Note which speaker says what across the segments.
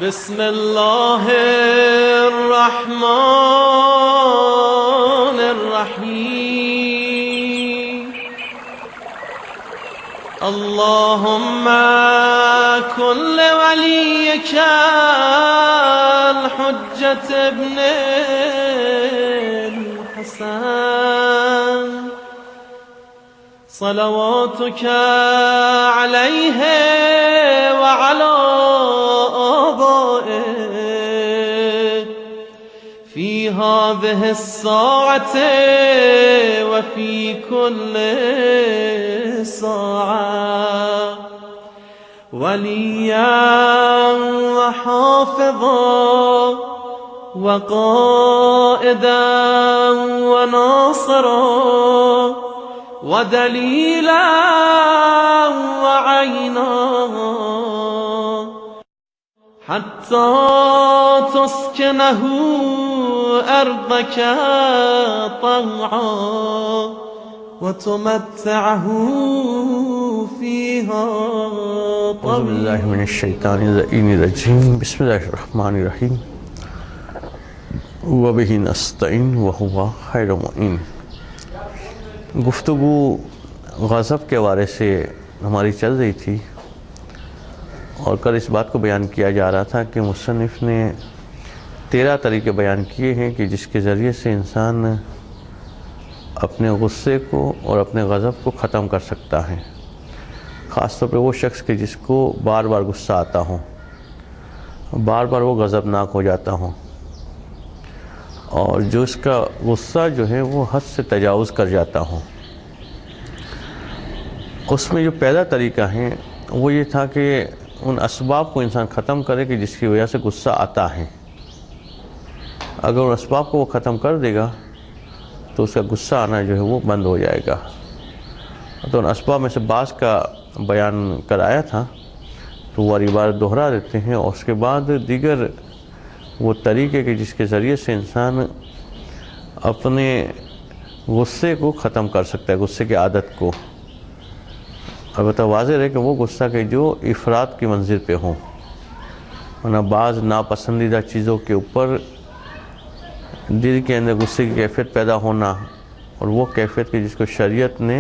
Speaker 1: بسم الله الرحمن الرحيم اللهم كن لوليك الحجة ابن الحسن صلواتك عليه وعلى آبائه في هذه الساعة وفي كل ساعة وليا وحافظا وقائدا وناصرا ودليلا وعينا حتى تسكنه أرضك طوعا وتمتعه فيها طويلا.
Speaker 2: أعوذ بالله من الشيطان الرجيم. بسم الله الرحمن الرحيم. وبه نستعين وهو خير معين. گفتگو غضب کے بارے سے ہماری چل رہی تھی اور کل اس بات کو بیان کیا جا رہا تھا کہ مصنف نے 13 طریقے بیان کیے ہیں کہ جس کے ذریعے سے انسان اپنے غصے کو اور اپنے غضب کو ختم کر سکتا ہے. خاص طور پہ وہ شخص کہ جس کو بار بار غصہ آتا ہو، بار بار وہ غضبناک ہو جاتا ہو، اور جو اس کا غصہ جو ہے وہ حد سے تجاوز کر جاتا ہو. اس میں جو پہلا طریقہ ہے وہ یہ تھا کہ ان اسباب کو انسان ختم کرے کہ جس کی وجہ سے غصہ آتا ہے. اگر ان اسباب کو وہ ختم کر دے گا تو اس کا غصہ آنا جو ہے وہ بند ہو جائے گا. تو ان اسباب میں سے بعض کا بیان کرایا تھا تو وہ عبارت دہرا دیتے ہیں، اور اس کے بعد دیگر وہ طریقے کہ جس کے ذریعے سے انسان اپنے غصے کو ختم کر سکتا ہے، غصے کی عادت کو. البتہ واضح ہے کہ وہ غصہ کہ جو افراط کی منزل پہ ہوں، ورنہ بعض ناپسندیدہ چیزوں کے اوپر دل کے اندر غصے کی کیفیت پیدا ہونا، اور وہ کیفیت کہ جس کو شریعت نے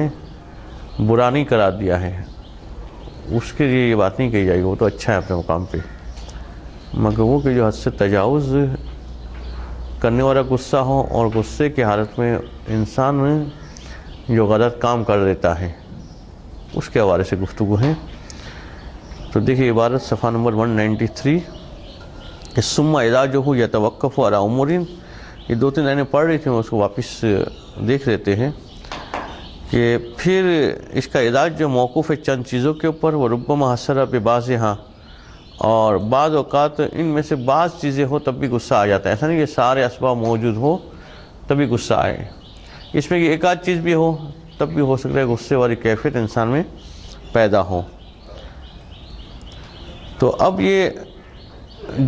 Speaker 2: برا نہیں قرار دیا ہے، اس کے لیے یہ بات نہیں کہی جائے گی. وہ تو اچھا ہے اپنے مقام پہ، مگر وہ کہ جو حد سے تجاوز کرنے والا غصہ ہو اور غصے کی حالت میں انسان جو غلط کام کر دیتا ہے، اس کے حوالے سے گفتگو ہے. تو دیکھیے عبارت صفحہ نمبر 193 کہ ثم اذا جو ہو یتوقف علی امور، یہ 2-3 لائنیں پڑھ رہی تھیں، اس کو واپس دیکھ لیتے ہیں کہ پھر اس کا علاج جو موقوف ہے چند چیزوں کے اوپر، وہ ربما حسر ببعضھا، اور بعض اوقات ان میں سے بعض چیزیں ہو تب بھی غصہ آ جاتا ہے. ایسا نہیں کہ سارے اسباب موجود ہو تبھی غصہ آئے. اس میں کہ ایک آدھ چیز بھی ہو تب بھی ہو سکتا ہے غصے والی کیفیت انسان میں پیدا ہو. تو اب یہ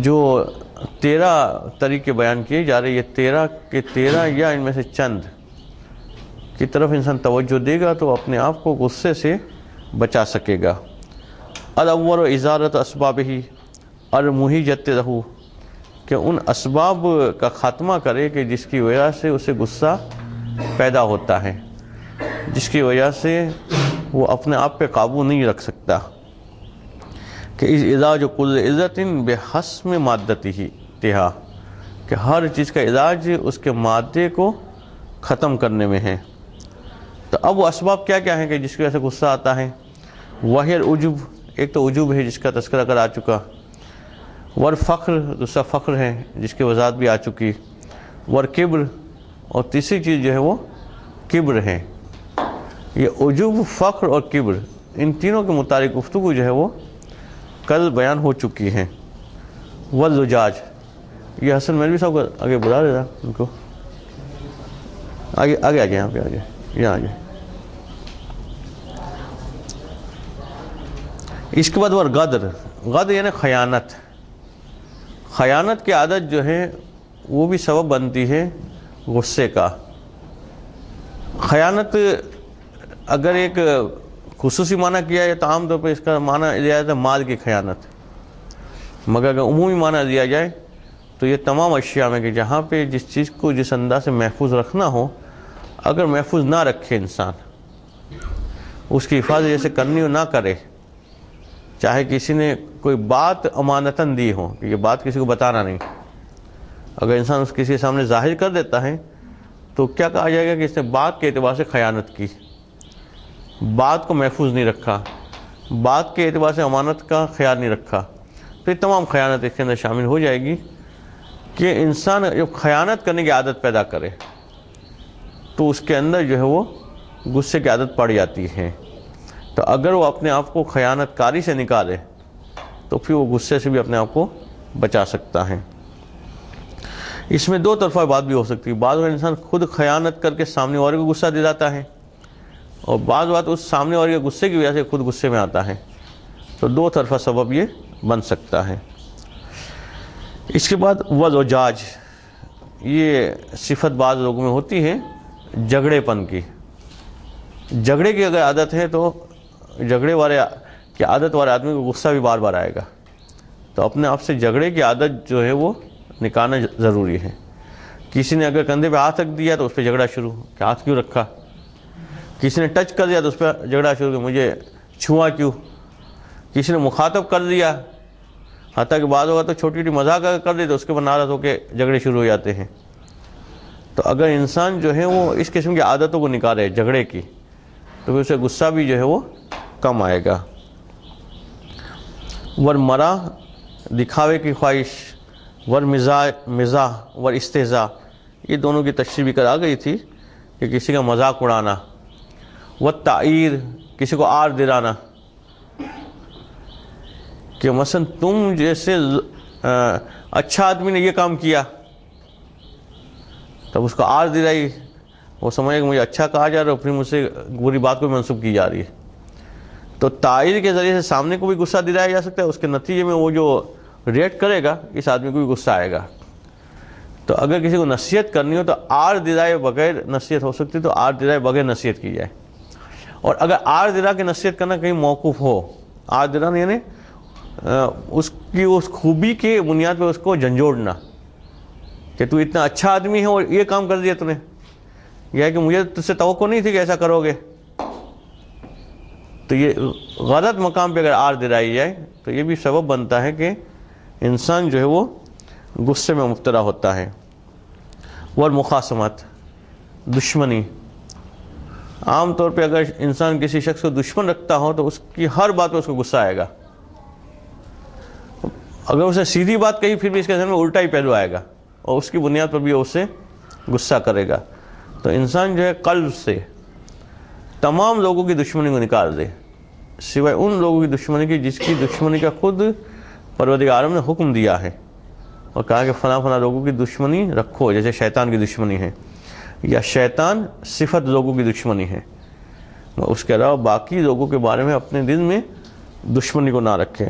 Speaker 2: جو 13 طریقے بیان کیے جا رہے، یہ 13 کے 13 یا ان میں سے چند کی طرف انسان توجہ دے گا تو اپنے آپ کو غصے سے بچا سکے گا. الاول ازالۃ اسبابہ المحیجۃ لہ، کہ ان اسباب کا خاتمہ کرے کہ جس کی وجہ سے اسے غصہ پیدا ہوتا ہے، جس کی وجہ سے وہ اپنے آپ پہ قابو نہیں رکھ سکتا. کہ علاج کل عزت بحسم مادتہ، کہ ہر چیز کا علاج اس کے مادے کو ختم کرنے میں ہے. تو اب وہ اسباب کیا کیا ہیں کہ جس کی وجہ سے غصہ آتا ہے؟ وہی العجب، ایک تو عجب ہے جس کا تذکرہ کر آ چکا، والفخر، دوسرا فخر ہے جس کی وضاحت بھی آ چکی، والکبر، اور تیسری چیز جو ہے وہ کبر ہے. یہ عجب، فخر اور کبر، ان تینوں کے متعلق گفتگو جو ہے وہ کل بیان ہو چکی ہے. والزجاج، یہ حسن مولوی صاحب کو آگے بلا رہا ان کو، آگے آ جائیں، یہاں پہ آ جائیں، یہاں آ جائیں. اس کے بعد وہ غدر، غدر یعنی خیانت. خیانت کی عادت جو ہے وہ بھی سبب بنتی ہے غصے کا. خیانت اگر ایک خصوصی معنی کیا ہے تو عام طور پہ اس کا معنی لیا جاتا ہے مال کی خیانت. مگر اگر عمومی معنی دیا جائے تو یہ تمام اشیاء میں کہ جہاں پہ جس چیز کو جس انداز سے محفوظ رکھنا ہو، اگر محفوظ نہ رکھے انسان، اس کی حفاظت جیسے کرنی ہو نہ کرے، چاہے کسی نے کوئی بات امانتاً دی ہو کہ یہ بات کسی کو بتانا نہیں، اگر انسان اس کسی کے سامنے ظاہر کر دیتا ہے تو کیا کہا جائے گا کہ اس نے بات کے اعتبار سے خیانت کی، بات کو محفوظ نہیں رکھا، بات کے اعتبار سے امانت کا خیال نہیں رکھا، تو یہ تمام خیانت اس کے اندر شامل ہو جائے گی کہ انسان جب خیانت کرنے کی عادت پیدا کرے تو اس کے اندر جو ہے وہ غصے کی عادت پڑ جاتی ہے، تو اگر وہ اپنے آپ کو خیانت کاری سے نکالے تو پھر وہ غصے سے بھی اپنے آپ کو بچا سکتا ہے۔ اس میں دو طرفہ بات بھی ہو سکتی ہے، بعض بار انسان خود خیانت کر کے سامنے والے کو غصہ دلاتا ہے، اور بعض بات اس سامنے والے کے غصے کی وجہ سے خود غصے میں آتا ہے، تو دو طرفہ سبب یہ بن سکتا ہے۔ اس کے بعد وزوجاج، یہ صفت بعض لوگوں میں ہوتی ہے جھگڑے پن کی، جھگڑے کی اگر عادت ہے تو جھگڑے والے کی عادت والے آدمی کو غصہ بھی بار بار آئے گا، تو اپنے آپ سے جھگڑے کی عادت جو ہے وہ نکالنا ضروری ہے۔ کسی نے اگر کندھے پہ ہاتھ رکھ دیا تو اس پہ جھگڑا شروع کہ ہاتھ کیوں رکھا، کسی نے ٹچ کر دیا تو اس پہ جھگڑا شروع کہ مجھے چھوا کیوں، کسی نے مخاطب کر دیا، حتیٰ کہ بعض ہوگا تو چھوٹی چھوٹی مذاق کر دے تو اس کے بعد ناراض ہو کے جھگڑے شروع ہو جاتے ہیں۔ تو اگر انسان جو ہے وہ اس قسم کی عادتوں کو نکالے جھگڑے کی تو پھر اسے غصہ بھی جو ہے وہ کم آئے گا۔ ورمرا، دکھاوے کی خواہش، مزاح ور استہزاء، یہ دونوں کی تشریح بھی کرا گئی تھی کہ کسی کا مذاق اڑانا، والتعیر، کسی کو آر دلانا، کہ مثلا تم جیسے اچھا آدمی نے یہ کام کیا، تب اس کو آر دلائی، وہ سمجھے کہ مجھے اچھا کہا جا رہا ہے، پھر مجھ سے بری بات کو منسوب کی جا رہی ہے۔ تو تعیر کے ذریعے سے سامنے کو بھی غصہ دلایا جا سکتا ہے، اس کے نتیجے میں وہ جو ریئیکٹ کرے گا اس آدمی کو بھی غصہ آئے گا۔ تو اگر کسی کو نصیحت کرنی ہو تو آر دلائے بغیر نصیحت ہو سکتی، تو آر دلائے بغیر نصیحت کی جائے، اور اگر آر دلا کے نصیحت کرنا کہیں موقوف ہو، آر دلانا یعنی اس کی اس خوبی کے بنیاد پہ اس کو جھنجھوڑنا کہ تو اتنا اچھا آدمی ہے اور یہ کام کر دیا تو نے، یہ ہے کہ مجھے تجھ سے توقع نہیں تھی کہ ایسا کرو گے، تو یہ غلط مقام پہ اگر آر دلائی جائے تو یہ بھی سبب بنتا ہے کہ انسان جو ہے وہ غصے میں مبتلا ہوتا ہے۔ والمخاصمت، دشمنی، عام طور پہ اگر انسان کسی شخص کو دشمن رکھتا ہو تو اس کی ہر بات پہ اس کو غصہ آئے گا، اگر اسے سیدھی بات کہی پھر بھی اس کے ذہن میں الٹا ہی پہلو آئے گا اور اس کی بنیاد پر بھی اس سے غصہ کرے گا۔ تو انسان جو ہے قلب سے تمام لوگوں کی دشمنی کو نکال دے، سوائے ان لوگوں کی دشمنی کی جس کی دشمنی کا خود پروردگار عالم نے حکم دیا ہے اور کہا کہ فلاں فلاں لوگوں کی دشمنی رکھو، جیسے شیطان کی دشمنی ہے، یا شیطان صفت لوگوں کی دشمنی ہے، اس کے علاوہ باقی لوگوں کے بارے میں اپنے دل میں دشمنی کو نہ رکھے۔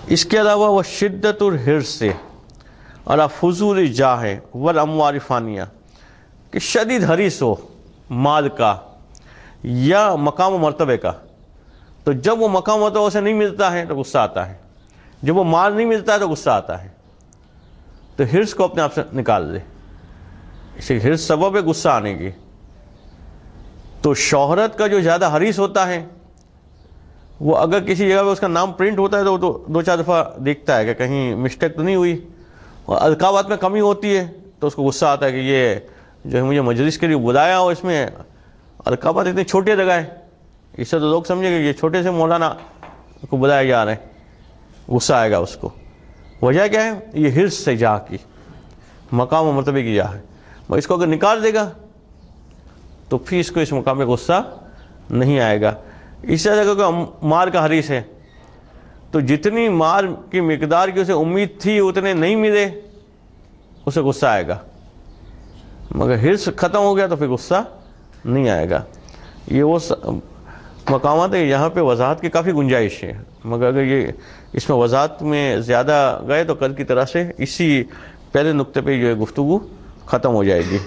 Speaker 2: اس کے علاوہ وہ شدت الحرص علی فضول جاہ والاموال فانیہ، کہ شدید حریص ہو مال کا یا مقام و مرتبے کا، تو جب وہ مقام و مرتبہ اسے نہیں ملتا ہے تو غصہ آتا ہے، جب وہ مال نہیں ملتا ہے تو غصہ آتا ہے، تو حرص کو اپنے آپ سے نکال دے، اسے حرص سبب ہے غصہ آنے کی۔ تو شہرت کا جو زیادہ حریص ہوتا ہے وہ اگر کسی جگہ پہ اس کا نام پرنٹ ہوتا ہے تو وہ تو دو چار دفعہ دیکھتا ہے کہ کہیں مسٹیک تو نہیں ہوئی، اور القابات میں کمی ہوتی ہے تو اس کو غصہ آتا ہے کہ یہ جو ہے مجھے مجلس کے لیے بلایا اور اس میں القابات اتنی چھوٹی جگہ ہے، اس سے تو لوگ سمجھے کہ یہ چھوٹے سے مولانا کو بلایا جا رہا ہے، غصہ آئے گا اس کو۔ وجہ کیا ہے؟ یہ حرص سے جا کی، مقام و مرتبے کی جا ہے، اس کو اگر نکال دے گا تو پھر اس کو اس مقام پہ غصہ نہیں آئے گا۔ اس سے اگر مال کا حریص ہے تو جتنی مال کی مقدار کی اسے امید تھی اتنے نہیں ملے اسے غصہ آئے گا، مگر حرص ختم ہو گیا تو پھر غصہ نہیں آئے گا۔ یہ وہ مقامات ہیں یہاں پہ وضاحت کی کافی گنجائش ہے، مگر اگر یہ اس میں وضاحت میں زیادہ گئے تو کل کی طرح سے اسی پہلے نقطے پہ جو ہے گفتگو ختم ہو جائے گی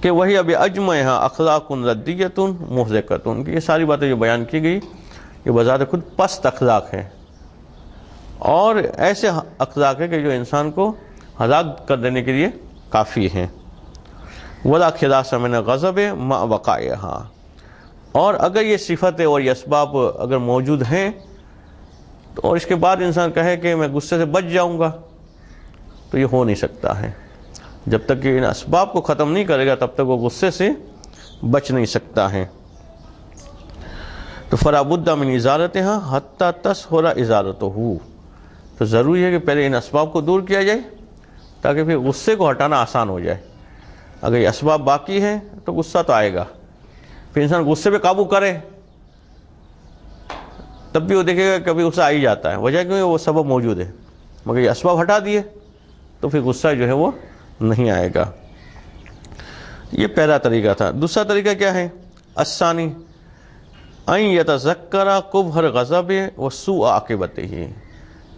Speaker 2: کہ وہی اب اجمعہ اخلاق ردیۃ محرقۃ، کہ یہ ساری باتیں جو بیان کی گئی یہ بذات خود پست اخلاق ہیں، اور ایسے اخلاق ہے کہ جو انسان کو ہلاک کر دینے کے لیے کافی ہیں. ولا خلاص من غضب مع وقائها. اور اگر یہ صفتیں اور یہ اسباب اگر موجود ہیں تو اور اس کے بعد انسان کہے کہ میں غصے سے بچ جاؤں گا، تو یہ ہو نہیں سکتا ہے. جب تک کہ ان اسباب کو ختم نہیں کرے گا تب تک وہ غصے سے بچ نہیں سکتا ہے. تو فلا بد من ازالتها حتی تسهل ازالته. تو ضروری ہے کہ پہلے ان اسباب کو دور کیا جائے تاکہ پھر غصے کو ہٹانا آسان ہو جائے. اگر یہ اسباب باقی ہیں تو غصہ تو آئے گا، پھر انسان غصے پہ قابو کرے تب بھی وہ دیکھے گا کبھی غصہ آ ہی جاتا ہے. وجہ کیوں ہے؟ وہ سبب موجود ہے، مگر یہ اسباب ہٹا دیے تو پھر غصہ جو ہے وہ نہیں آئے گا. یہ پہلا طریقہ تھا. دوسرا طریقہ کیا ہے؟ الثانی ان یتذکر قبح الغضب وسوء عاقبتہ.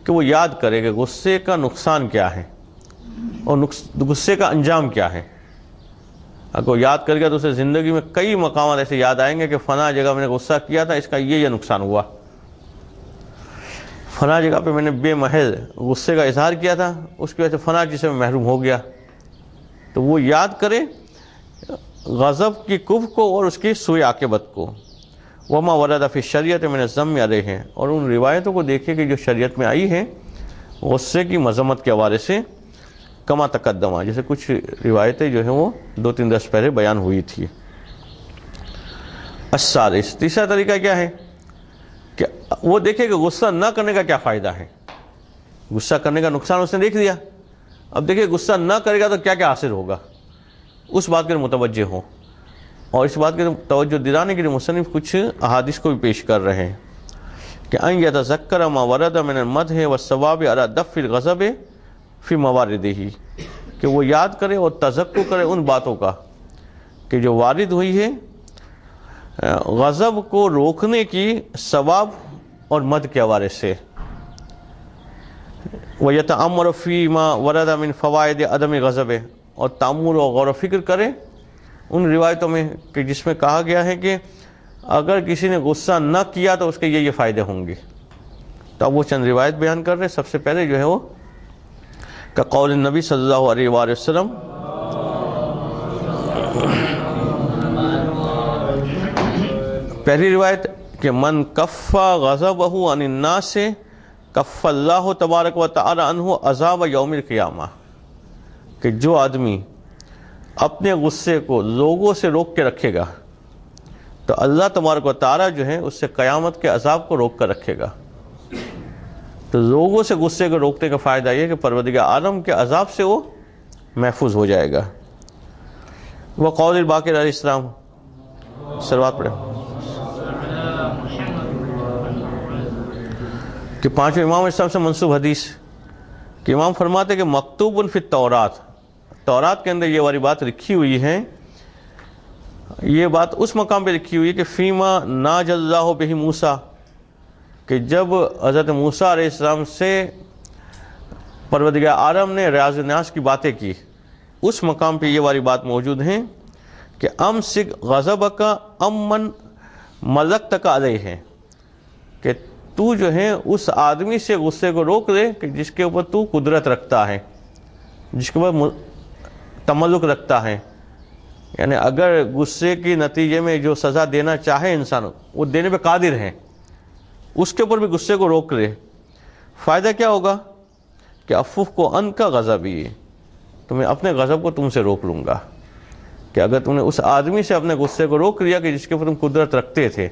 Speaker 2: کہ وہ یاد کرے کہ غصے کا نقصان کیا ہے اور غصے کا انجام کیا ہے. اگر وہ یاد کر گیا تو اسے زندگی میں کئی مقامات ایسے یاد آئیں گے کہ فلاں جگہ میں نے غصہ کیا تھا، اس کا یہ نقصان ہوا. فلاں جگہ پہ میں نے بے محض غصے کا اظہار کیا تھا، اس کی وجہ سے فلاں چیز سے میں محروم ہو گیا. تو وہ یاد کرے غضب کی قبح کو اور اس کی سوء عاقبت کو. وما ورد فی الشریعت من الذم علیہ. اور ان روایتوں کو دیکھے کہ جو شریعت میں آئی ہیں غصے کی مذمت کے حوالے سے، کما تقدمہ، جیسے کچھ روایتیں جو ہیں وہ 2-3 درس پہلے بیان ہوئی تھی. الثالث، تیسرا طریقہ کیا ہے کہ وہ دیکھے کہ غصہ نہ کرنے کا کیا فائدہ ہے. غصہ کرنے کا نقصان اس نے دیکھ لیا، اب دیکھیں غصہ نہ کرے گا تو کیا کیا حاصل ہوگا، اس بات کے متوجہ ہوں. اور اس بات کے توجہ دلانے کے لیے مصنف کچھ احادیث کو بھی پیش کر رہے ہیں کہ ان یتذکر ما ورد من المدح والثواب علی دفع الغضب فی مواردہ. کہ وہ یاد کرے اور تذکر کرے ان باتوں کا کہ جو وارد ہوئی ہے غضب کو روکنے کی ثواب اور مدح کے حوالے سے. وَيَتَأَمَّرُ فِي مَا وَرَدَ مِنْ فَوَائِدِ عَدَمِ غَضَبِ. اور تأمل و غور و فکر کرے ان روایتوں میں کہ جس میں کہا گیا ہے کہ اگر کسی نے غصہ نہ کیا تو اس کے یہ فائدے ہوں گے. تو اب وہ چند روایت بیان کر رہے. سب سے پہلے جو ہے وہ کہ قول النبی صلی اللہ علیہ وآلہ وسلم، پہلی روایت کہ من کف غضبہ عن الناس کف اللہ تبارک و تعالی عنہ عذاب یوم القیامہ. کہ جو آدمی اپنے غصے کو لوگوں سے روک کے رکھے گا تو اللہ تبارک و تعالی جو ہے اس سے قیامت کے عذاب کو روک کر رکھے گا. تو لوگوں سے غصے کو روکنے کا فائدہ یہ کہ پروردگار عالم کے عذاب سے وہ محفوظ ہو جائے گا. وقول الباقر علیہ السلام، صلوات پڑھیں، کہ پانچویں امام اسلام سے منسوب حدیث کہ امام فرماتے کہ مکتوب فی التورات، تورات کے اندر یہ والی بات لکھی ہوئی ہے. یہ بات اس مقام پہ لکھی ہوئی ہے کہ فیما ناج اللہ بہ موسیٰ، کہ جب حضرت موسیٰ علیہ السلام سے پروردگار عالم نے ریاض الناس کی باتیں کی، اس مقام پہ یہ والی بات موجود ہے کہ امسک غضبک امن ملکتک علیہ ہے. کہ تو جو ہے اس آدمی سے غصے کو روک دے کہ جس کے اوپر تو قدرت رکھتا ہے، جس کے اوپر تملک رکھتا ہے. یعنی اگر غصے کے نتیجے میں جو سزا دینا چاہے انسان وہ دینے پہ قادر ہے، اس کے اوپر بھی غصے کو روک دے. فائدہ کیا ہوگا کہ افف کو ان کا غضبی، تو میں اپنے غضب کو تم سے روک لوں گا. کہ اگر تم نے اس آدمی سے اپنے غصے کو روک لیا کہ جس کے اوپر تم قدرت رکھتے تھے.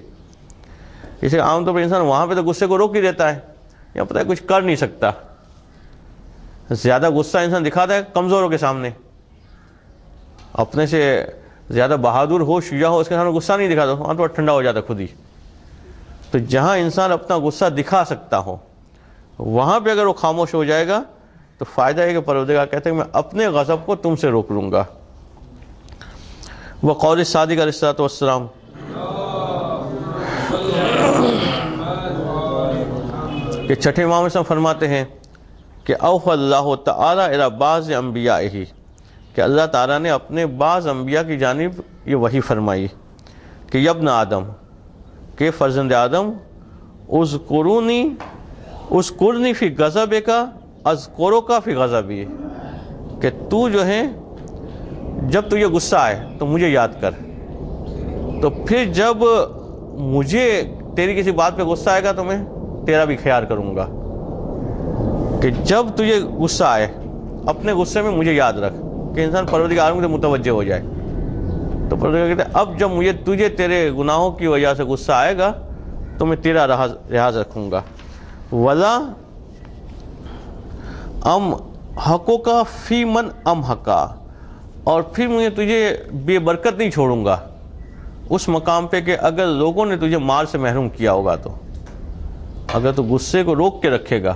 Speaker 2: اسے عام طور پر انسان وہاں پہ تو غصے کو روک ہی دیتا ہے، یا پتہ ہے کچھ کر نہیں سکتا. زیادہ غصہ انسان دکھاتا ہے کمزوروں کے سامنے، اپنے سے زیادہ بہادر ہو شجاع ہو اس کے سامنے غصہ نہیں دکھاتا، وہاں تو ٹھنڈا ہو جاتا خود ہی. تو جہاں انسان اپنا غصہ دکھا سکتا ہو وہاں پہ اگر وہ خاموش ہو جائے گا تو فائدہ ہے کہ پروردگار کہتے ہیں میں اپنے غضب کو تم سے روک لوں گا. وقول صادق علیہ الصلوۃ والسلام، کہ چھٹے امام اسلام فرماتے ہیں کہ اوحى اللہ تعالی الی بعض انبیائہ، کہ اللہ تعالیٰ نے اپنے بعض انبیاء کی جانب یہ وحی فرمائی کہ یا ابن آدم، کہ فرزند آدم اذکرونی اذکرنی فی غضبک اذکرک فی غضبی، کہ تو جو ہے جب تجھے غصہ آئے تو مجھے یاد کر، تو پھر جب مجھے تیری کسی بات پہ غصہ آئے گا تو میں تیرا بھی خیال کروں گا، کہ جب تجھے غصہ آئے اپنے غصے میں مجھے یاد رکھ، کہ انسان پروردگار سے متوجہ ہو جائے۔ تو پروردگار کہتے ہیں اب جب تجھے تیرے گناہوں کی وجہ سے غصہ آئے گا تو میں تیرا لحاظ رکھوں گا۔ وَلَا أَمْحَقُكَ فِي مَنْ أَمْحَقَ، اور پھر مجھے تجھے بے برکت نہیں چھوڑوں گا اس مقام پہ کہ اگر لوگوں نے تجھے مال سے محروم کیا ہوگا، تو اگر تو غصے کو روک کے رکھے گا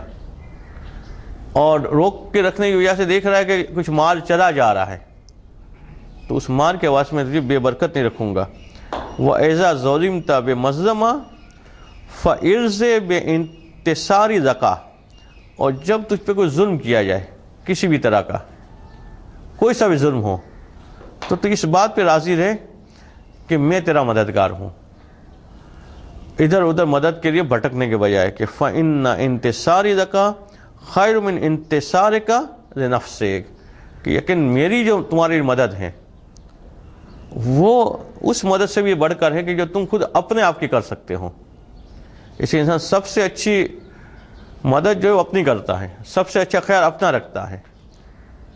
Speaker 2: اور روک کے رکھنے کی وجہ سے دیکھ رہا ہے کہ کچھ مال چلا جا رہا ہے، تو اس مال کے واسطے میں تجھے بے برکت نہیں رکھوں گا۔ وَإِذَا ظُلِمْتَ بِمَظْلَمَةٍ فَإِرْزِ بِانْتِصَارِ ذَكَا، اور جب تجھ پہ کوئی ظلم کیا جائے کسی بھی طرح کا، کوئی سا بھی ظلم ہو، تو تو اس بات پہ راضی رہے کہ میں تیرا مددگار ہوں، ادھر ادھر مدد کے لیے بھٹکنے کے بجائے، کہ فَإِنَّ انتصاری ذَكَا خَيْرٌ مِنْ انتصارِكَ لِنَفْسِكَ، کہ یقین میری جو تمہاری مدد ہے وہ اس مدد سے بھی بڑھ کر ہے کہ جو تم خود اپنے آپ کی کر سکتے ہو۔ اس لیے انسان سب سے اچھی مدد جو ہے وہ اپنی کرتا ہے، سب سے اچھا خیال اپنا رکھتا ہے۔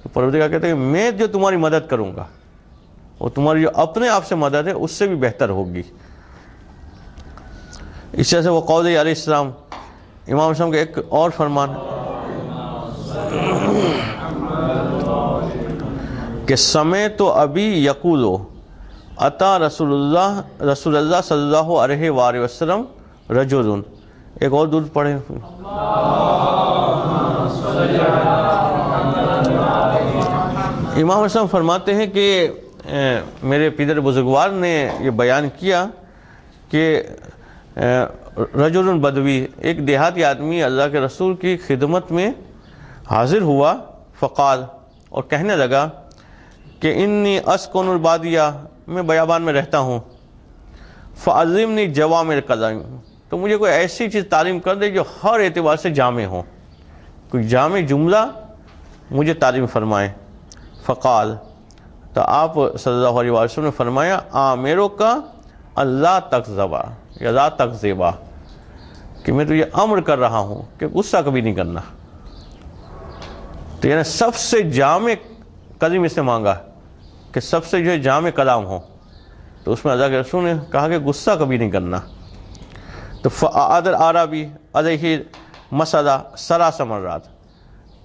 Speaker 2: تو پروردگار کہتے ہیں میں جو تمہاری مدد کروں گا وہ تمہاری جو اپنے آپ سے مدد ہے اس سے بھی بہتر ہوگی۔ اس طرح سے وہ قول علیہ السلام، امام السلام کا ایک اور فرمان کہ سمعت ابی یقول اتی رسول اللہ صلی اللہ علیہ وآلہ وسلم رجل، ایک اور درود پڑھیں۔ امام السلام فرماتے ہیں کہ میرے پیدر بزرگوار نے یہ بیان کیا کہ رجل بدوی، ایک دیہاتی آدمی اللہ کے رسول کی خدمت میں حاضر ہوا، فقال، اور کہنے لگا کہ انی اسکن البادیہ، میں بیابان میں رہتا ہوں، فعلمنی جوامع الکلم، تو مجھے کوئی ایسی چیز تعلیم کر دے جو ہر اعتبار سے جامع ہو، کوئی جامع جملہ مجھے تعلیم فرمائے۔ فقال، تو آپ صلی اللہ علیہ وسلم نے فرمایا آمرو کا اللہ تکذبا یا لا تکذبا، کہ میں تجھے امر کر رہا ہوں کہ غصہ کبھی نہیں کرنا۔ تو یعنی سب سے جامع کلم اس نے مانگا کہ سب سے جو ہے جامع کلام ہو، تو اس میں اللہ کے رسول نے کہا کہ غصہ کبھی نہیں کرنا۔ تو فعاد العربی علیہ مسئلہ ثلاث مرات،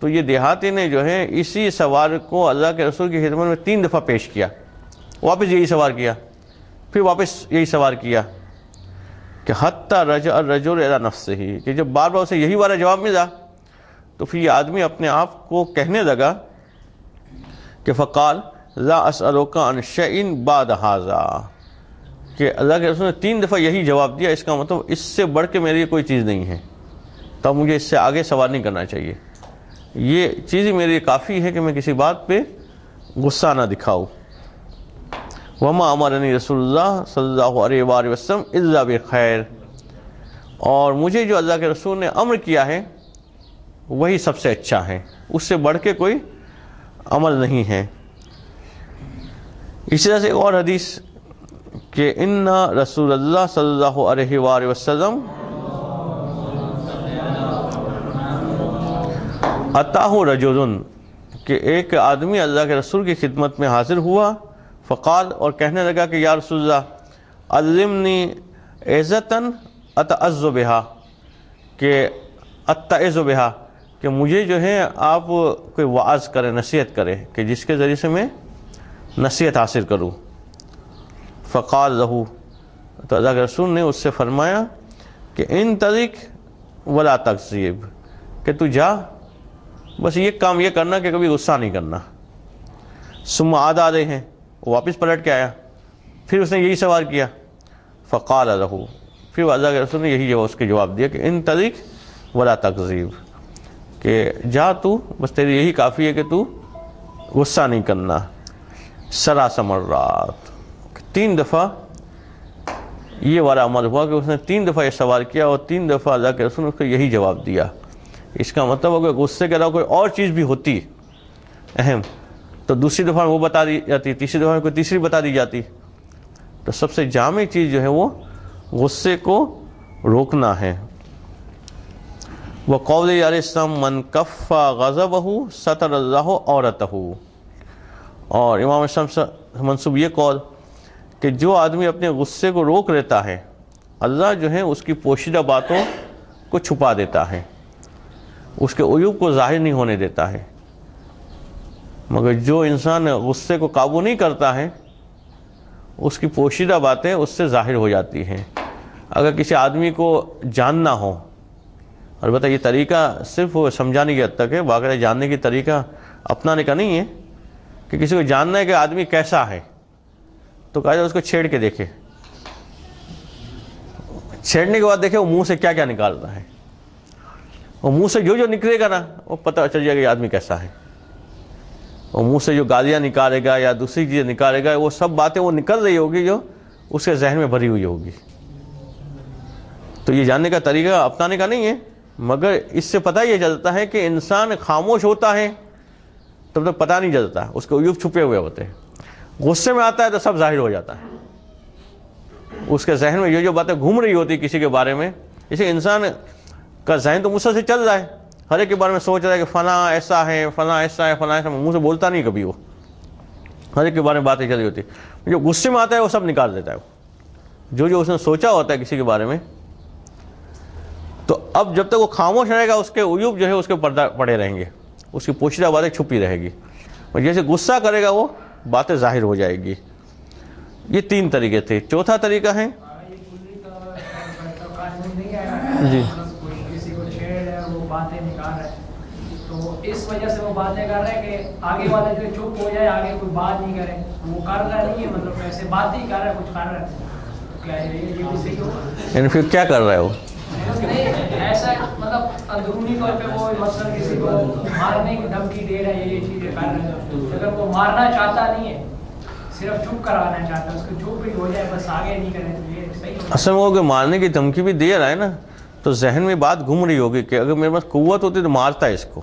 Speaker 2: تو یہ دیہاتی نے جو ہے اسی سوال کو اللہ کے رسول کی خدمت میں 3 دفعہ پیش کیا، واپس یہی سوال کیا، پھر واپس یہی سوال کیا، کہ حتی رجع الرجل الی نفسہ، کہ جب بار بار اسے یہی والا جواب ملا تو پھر یہ آدمی اپنے آپ کو کہنے لگا کہ فقال لا اسألک عن شیء بعد ھذا، کہ اللہ کے رسول نے 3 دفعہ یہی جواب دیا، اس کا مطلب اس سے بڑھ کے میرے لیے کوئی چیز نہیں ہے، تب مجھے اس سے آگے سوال نہیں کرنا چاہیے، یہ چیز ہی میرے لیے کافی ہے کہ میں کسی بات پہ غصہ نہ دکھاؤں۔ وما امرنی رسول اللہ صلی اللہ علیہ وآلہ وسلم الا بخیر، اور مجھے جو اللہ کے رسول نے امر کیا ہے وہی سب سے اچھا ہے، اس سے بڑھ کے کوئی عمل نہیں ہے۔ اسی طرح سے ایک اور حدیث کہ ان رسول اللہ صلی اللہ علیہ وآلہ وسلم اتاہ رجل، کہ ایک آدمی اللہ کے رسول کی خدمت میں حاضر ہوا، فقال، اور کہنے لگا کہ یا رسول اللہ علمنی عزتاً اتعظ بہا، کہ اتعظ بہا، کہ مجھے جو ہے آپ کوئی وعظ کرے، نصیحت کرے، کہ جس کے ذریعے سے میں نصیحت حاصل کروں۔ فقال لہو، تو اللہ کے رسول نے اس سے فرمایا کہ ان طریق ولا تکذب، کہ تو جا، بس یہ کام یہ کرنا کہ کبھی غصہ نہیں کرنا۔ ثم عاد علیہ ہیں، وہ واپس پلٹ کے آیا، پھر اس نے یہی سوال کیا، فقال لہو، پھر اللہ کے رسول نے یہی اس کے جواب دیا کہ ان طریق ولا تکذب، کہ جا تو، بس تیری یہی کافی ہے کہ تو غصہ نہیں کرنا۔ ثلاث مرات، 3 دفعہ یہ والا عمل ہوا کہ اس نے 3 دفعہ یہ سوال کیا اور 3 دفعہ اللہ کے رسول نے اس کو یہی جواب دیا۔ اس کا مطلب ہے کہ غصے کے علاوہ کوئی اور چیز بھی ہوتی اہم تو دوسری دفعہ وہ بتا دی جاتی، تیسری دفعہ میں کوئی تیسری بتا دی جاتی. تو سب سے جامع چیز جو ہے وہ غصے کو روکنا ہے. وقول علیہ السلام من کف غضبہ ستر اللہ عورتہ. اور امام اسلام سے منسوب یہ قول کہ جو آدمی اپنے غصے کو روک لیتا ہے اللہ جو ہے اس کی پوشیدہ باتوں کو چھپا دیتا ہے، اس کے عیوب کو ظاہر نہیں ہونے دیتا ہے. مگر جو انسان غصے کو قابو نہیں کرتا ہے اس کی پوشیدہ باتیں اس سے ظاہر ہو جاتی ہیں. اگر کسی آدمی کو جاننا ہو، البتہ یہ طریقہ صرف سمجھانے کی حد تک ہے، باقاعدہ جاننے کی طریقہ اپنانے کا نہیں ہے کہ کسی کو جاننا ہے کہ آدمی کیسا ہے تو کہا جائے اس کو چھیڑ کے دیکھے، چھیڑنے کے بعد دیکھے وہ منہ سے کیا کیا نکالتا ہے. وہ منہ سے جو نکلے گا نا وہ پتہ چل جائے گا یہ آدمی کیسا ہے. وہ منہ سے جو گالیاں نکالے گا یا دوسری چیزیں نکالے گا وہ سب باتیں وہ نکل رہی ہوگی جو اس کے ذہن میں بھری ہوئی ہوگی. تو یہ جاننے کا طریقہ اپنانے کا نہیں ہے، مگر اس سے پتہ یہ چلتا ہے کہ انسان خاموش ہوتا ہے تب تک پتہ نہیں چلتا، اس کے عیوب چھپے ہوئے ہوتے ہیں. غصے میں آتا ہے تو سب ظاہر ہو جاتا ہے. اس کے ذہن میں جو باتیں گھوم رہی ہوتی کسی کے بارے میں، اسے انسان کا ذہن تو مسلسل چل رہا ہے، ہر ایک کے بارے میں سوچ رہا ہے کہ فلاں ایسا ہے، فلاں ایسا ہے، فلاں ایسا. منہ سے بولتا نہیں کبھی، وہ ہر ایک کے بارے میں باتیں چل رہی ہوتی. جو غصے میں آتا ہے وہ سب نکال دیتا ہے، جو اس نے سوچا ہوتا ہے کسی کے بارے میں. تو اب جب تک وہ خاموش رہے گا اس کے عیوب جو ہے اس کے پردہ پڑے رہیں گے، اس کی پوشیدہ باتیں چھپی رہے گی. اور جیسے غصہ کرے گا وہ باتیں ظاہر ہو جائے گی. یہ 3 طریقے تھے. چوتھا طریقہ ہے جی
Speaker 3: کسی کو چھیڑ رہے ہیں وہ باتیں نکال رہے ہیں تو اس وجہ سے وہ باتیں کر رہے ہیں کہ آگے والے جو چپ ہو جائے، آگے کوئی بات نہیں کرے. وہ کر رہا نہیں ہے، مطلب ایسے بات ہی کر رہا ہے، کچھ کر رہا ہے. تو کیا یہ بھی صحیح ہوگا؟
Speaker 2: یعنی پھر کیا کر رہا ہے وہ؟
Speaker 3: نہیں ایسا مطلب اندرونی طور پہ وہ مثلا کسی کو مارنے کی دھمکی دے رہا ہے، یہ چیزیں کر رہے ہیں. اگر وہ مارنا چاہتا نہیں ہے، صرف چپ کرانا چاہتا ہے، اس کو چپ ہی ہو جائے بس، آگے نہیں کرے، تو یہ صحیح ہوگا؟
Speaker 2: اصل میں وہ کہ مارنے کی دھمکی بھی دے رہا ہے نا، تو ذہن میں بات گھوم رہی ہوگی کہ اگر میرے پاس قوت ہوتی تو مارتا ہے اس کو،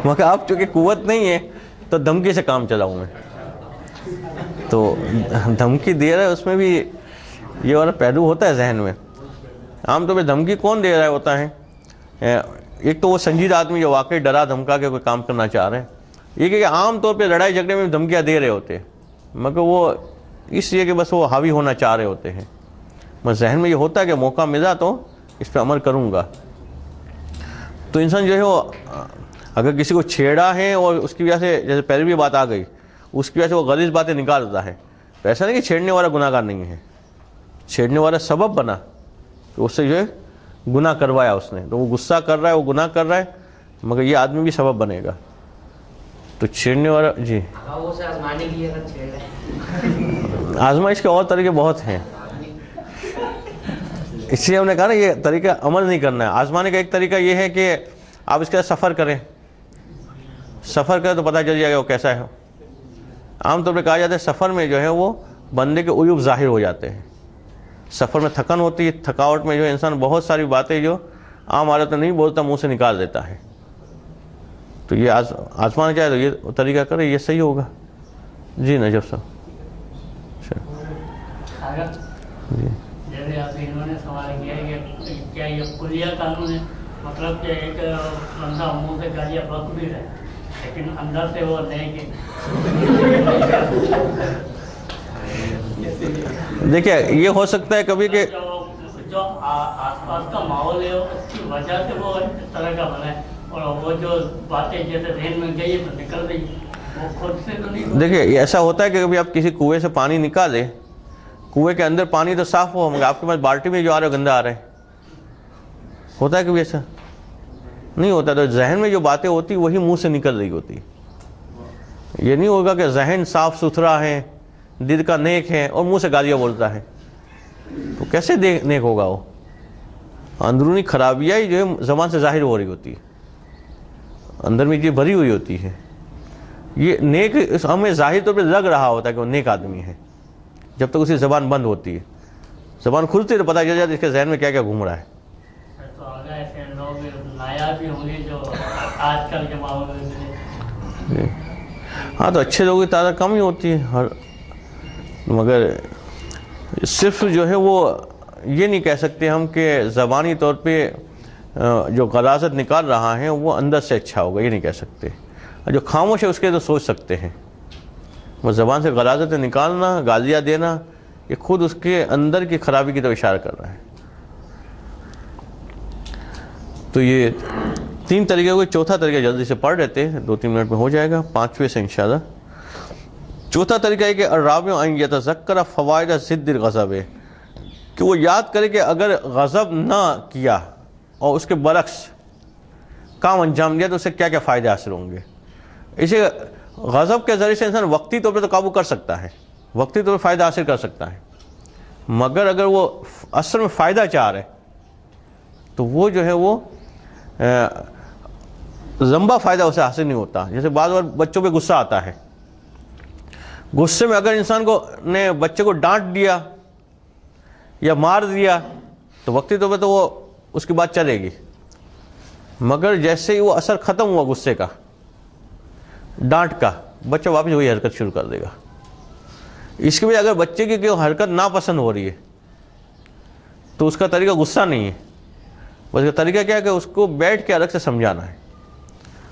Speaker 2: مگر اب چونکہ قوت نہیں ہے تو دھمکی سے کام چلاؤں میں. تو دھمکی دے رہا ہے اس میں بھی یہ والا پہلو ہوتا ہے ذہن میں. عام طور پہ دھمکی کون دے رہا ہوتا ہے؟ ایک تو وہ سنجیدہ آدمی جو واقعی ڈرا دھمکا کے کوئی کام کرنا چاہ رہے ہیں. یہ کہ عام طور پہ لڑائی جھگڑے میں دھمکیاں دے رہے ہوتے ہیں، مگر وہ اس لیے کہ بس وہ حاوی ہونا چاہ رہے ہوتے ہیں. بس ذہن میں یہ ہوتا ہے کہ موقع ملا تو اس پہ عمل کروں گا. تو انسان جو ہے وہ اگر کسی کو چھیڑا ہے اور اس کی وجہ سے، جیسے پہلے بھی بات آ گئی، اس کی وجہ سے وہ غلیظ باتیں نکالتا ہے، تو ایسا نہیں کہ چھیڑنے والا گناہ گار نہیں ہے، چھیڑنے والا سبب بنا کہ اس سے جو ہے گناہ کروایا اس نے، تو وہ غصہ کر رہا ہے، وہ گناہ کر رہا ہے، مگر یہ آدمی بھی سبب بنے گا. تو چھیڑنے والا جی آزمائش کے اور طریقے بہت ہیں، اس لیے ہم نے کہا نا یہ طریقہ عمل نہیں کرنا ہے. آزمانے کا ایک طریقہ یہ ہے کہ آپ اس کے ساتھ سفر کریں تو پتہ چل جائے گا وہ کیسا ہے. عام طور پہ کہا جاتا ہے سفر میں جو ہے وہ بندے کے عیوب ظاہر ہو جاتے ہیں. سفر میں تھکن ہوتی ہے، تھکاوٹ میں جو انسان بہت ساری باتیں جو عام حالت میں نہیں بولتا منہ سے نکال دیتا ہے. تو یہ آزمانا چاہے تو یہ طریقہ کرے، یہ صحیح ہوگا. جی نجف صاحب جی.
Speaker 4: جیسے آپ انہوں نے سوال کیا ہے کہ کیا یہ کلیہ قانون ہے، مطلب کہ ایک بندہ منہ سے گالیاں بک بھی رہے لیکن اندر سے وہ نہیں کہ
Speaker 2: دیکھیے یہ ہو سکتا ہے کبھی کہ
Speaker 4: جو آس پاس کا ماحول ہے اس کی وجہ سے وہ اس طرح کا بنا ہے، اور وہ جو باتیں جیسے ذہن میں گئی تو نکل رہی وہ خود سے تو نہیں.
Speaker 2: دیکھیے یہ ایسا ہوتا ہے کہ کبھی آپ کسی کنویں سے پانی نکالے، کنویں کے اندر پانی تو صاف ہو، مگر آپ کے پاس بالٹی میں جو آ رہے ہو گندا آ رہے ہیں. ہوتا ہے کبھی ایسا؟ نہیں ہوتا. تو ذہن میں جو باتیں ہوتی وہی منہ سے نکل رہی ہوتی. یہ نہیں ہوگا کہ ذہن صاف ستھرا ہے، دل کا نیک ہے اور منہ سے گالیاں بولتا ہے، تو کیسے نیک ہوگا وہ؟ اندرونی خرابیاں ہی جو ہے زبان سے ظاہر ہو رہی ہوتی ہے، اندر میں یہ بھری ہوئی ہوتی ہے. یہ نیک ہمیں ظاہر طور پہ لگ رہا ہوتا ہے کہ وہ نیک آدمی ہے جب تک اسی زبان بند ہوتی ہے. زبان کھلتی ہے تو پتہ چل جاتا ہے اس کے ذہن میں کیا کیا گھوم رہا ہے.
Speaker 4: تو اگر ایسے لوگ نایاب بھی ہوں گے جو آج کل کے ماحول میں.
Speaker 2: ہاں تو اچھے لوگوں کی تعداد کم ہی ہوتی ہے مگر صرف جو ہے وہ یہ نہیں کہہ سکتے ہم کہ زبانی طور پہ جو غلاظت نکال رہا ہے وہ اندر سے اچھا ہوگا، یہ نہیں کہہ سکتے. جو خاموش ہے اس کے تو سوچ سکتے ہیں. وہ زبان سے غلاظت نکالنا، گالیاں دینا، یہ خود اس کے اندر کی خرابی کی طرف اشارہ کر رہا ہے. تو یہ 3 طریقے ہوئے. چوتھا طریقہ جلدی سے پڑھ لیتے ہیں، 2-3 منٹ میں ہو جائے گا، 5ویں سے انشاءاللہ. چوتھا طریقہ ہے کہ الرابع ان یتذکر فوائد ضد الغضب، کہ وہ یاد کرے کہ اگر غضب نہ کیا اور اس کے برعکس کام انجام دیا تو اسے کیا کیا فائدے حاصل ہوں گے. اسے غضب کے ذریعے سے انسان وقتی طور پہ تو قابو کر سکتا ہے، وقتی طور پہ فائدہ حاصل کر سکتا ہے، مگر اگر وہ اصل میں فائدہ چاہ رہے تو وہ جو ہے وہ لمبا فائدہ اسے حاصل نہیں ہوتا. جیسے بعض بار بچوں پہ غصہ آتا ہے، غصے میں اگر انسان کو نے بچے کو ڈانٹ دیا یا مار دیا تو وقتی طور پہ تو وہ اس کی بات چلے گی، مگر جیسے ہی وہ اثر ختم ہوا غصے کا، ڈانٹ کا، بچہ واپس وہی حرکت شروع کر دے گا. اس کے بعد اگر بچے کی کوئی حرکت ناپسند ہو رہی ہے تو اس کا طریقہ غصہ نہیں ہے، بس اس کا طریقہ کیا ہے کہ اس کو بیٹھ کے الگ سے سمجھانا ہے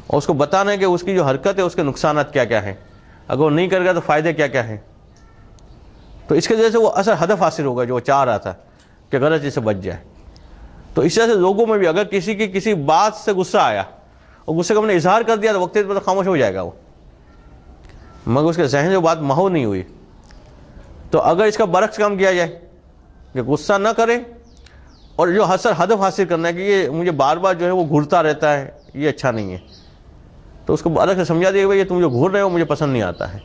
Speaker 2: اور اس کو بتانا ہے کہ اس کی جو حرکت ہے اس کے نقصانات کیا کیا ہیں، اگر وہ نہیں کرے گا تو فائدے کیا کیا ہیں. تو اس کے ذریعے سے وہ اثر ہدف حاصل ہوگا جو وہ چاہ رہا تھا کہ غلط چیز سے بچ جائے. تو اس طرح سے لوگوں میں بھی اگر کسی کی کسی بات سے غصہ آیا اور غصے کا ہم نے اظہار کر دیا تو وقتی پر تو خاموش ہو جائے گا وہ، مگر اس کے ذہن جو بات محو نہیں ہوئی. تو اگر اس کا برعکس کام کیا جائے کہ غصہ نہ کرے اور جو ہدف حاصل کرنا ہے کہ یہ مجھے بار بار جو ہے وہ گھورتا رہتا ہے، یہ اچھا نہیں ہے، تو اس کو الگ سے سمجھا دے گا یہ تم جو گھور رہے ہو مجھے پسند نہیں آتا ہے.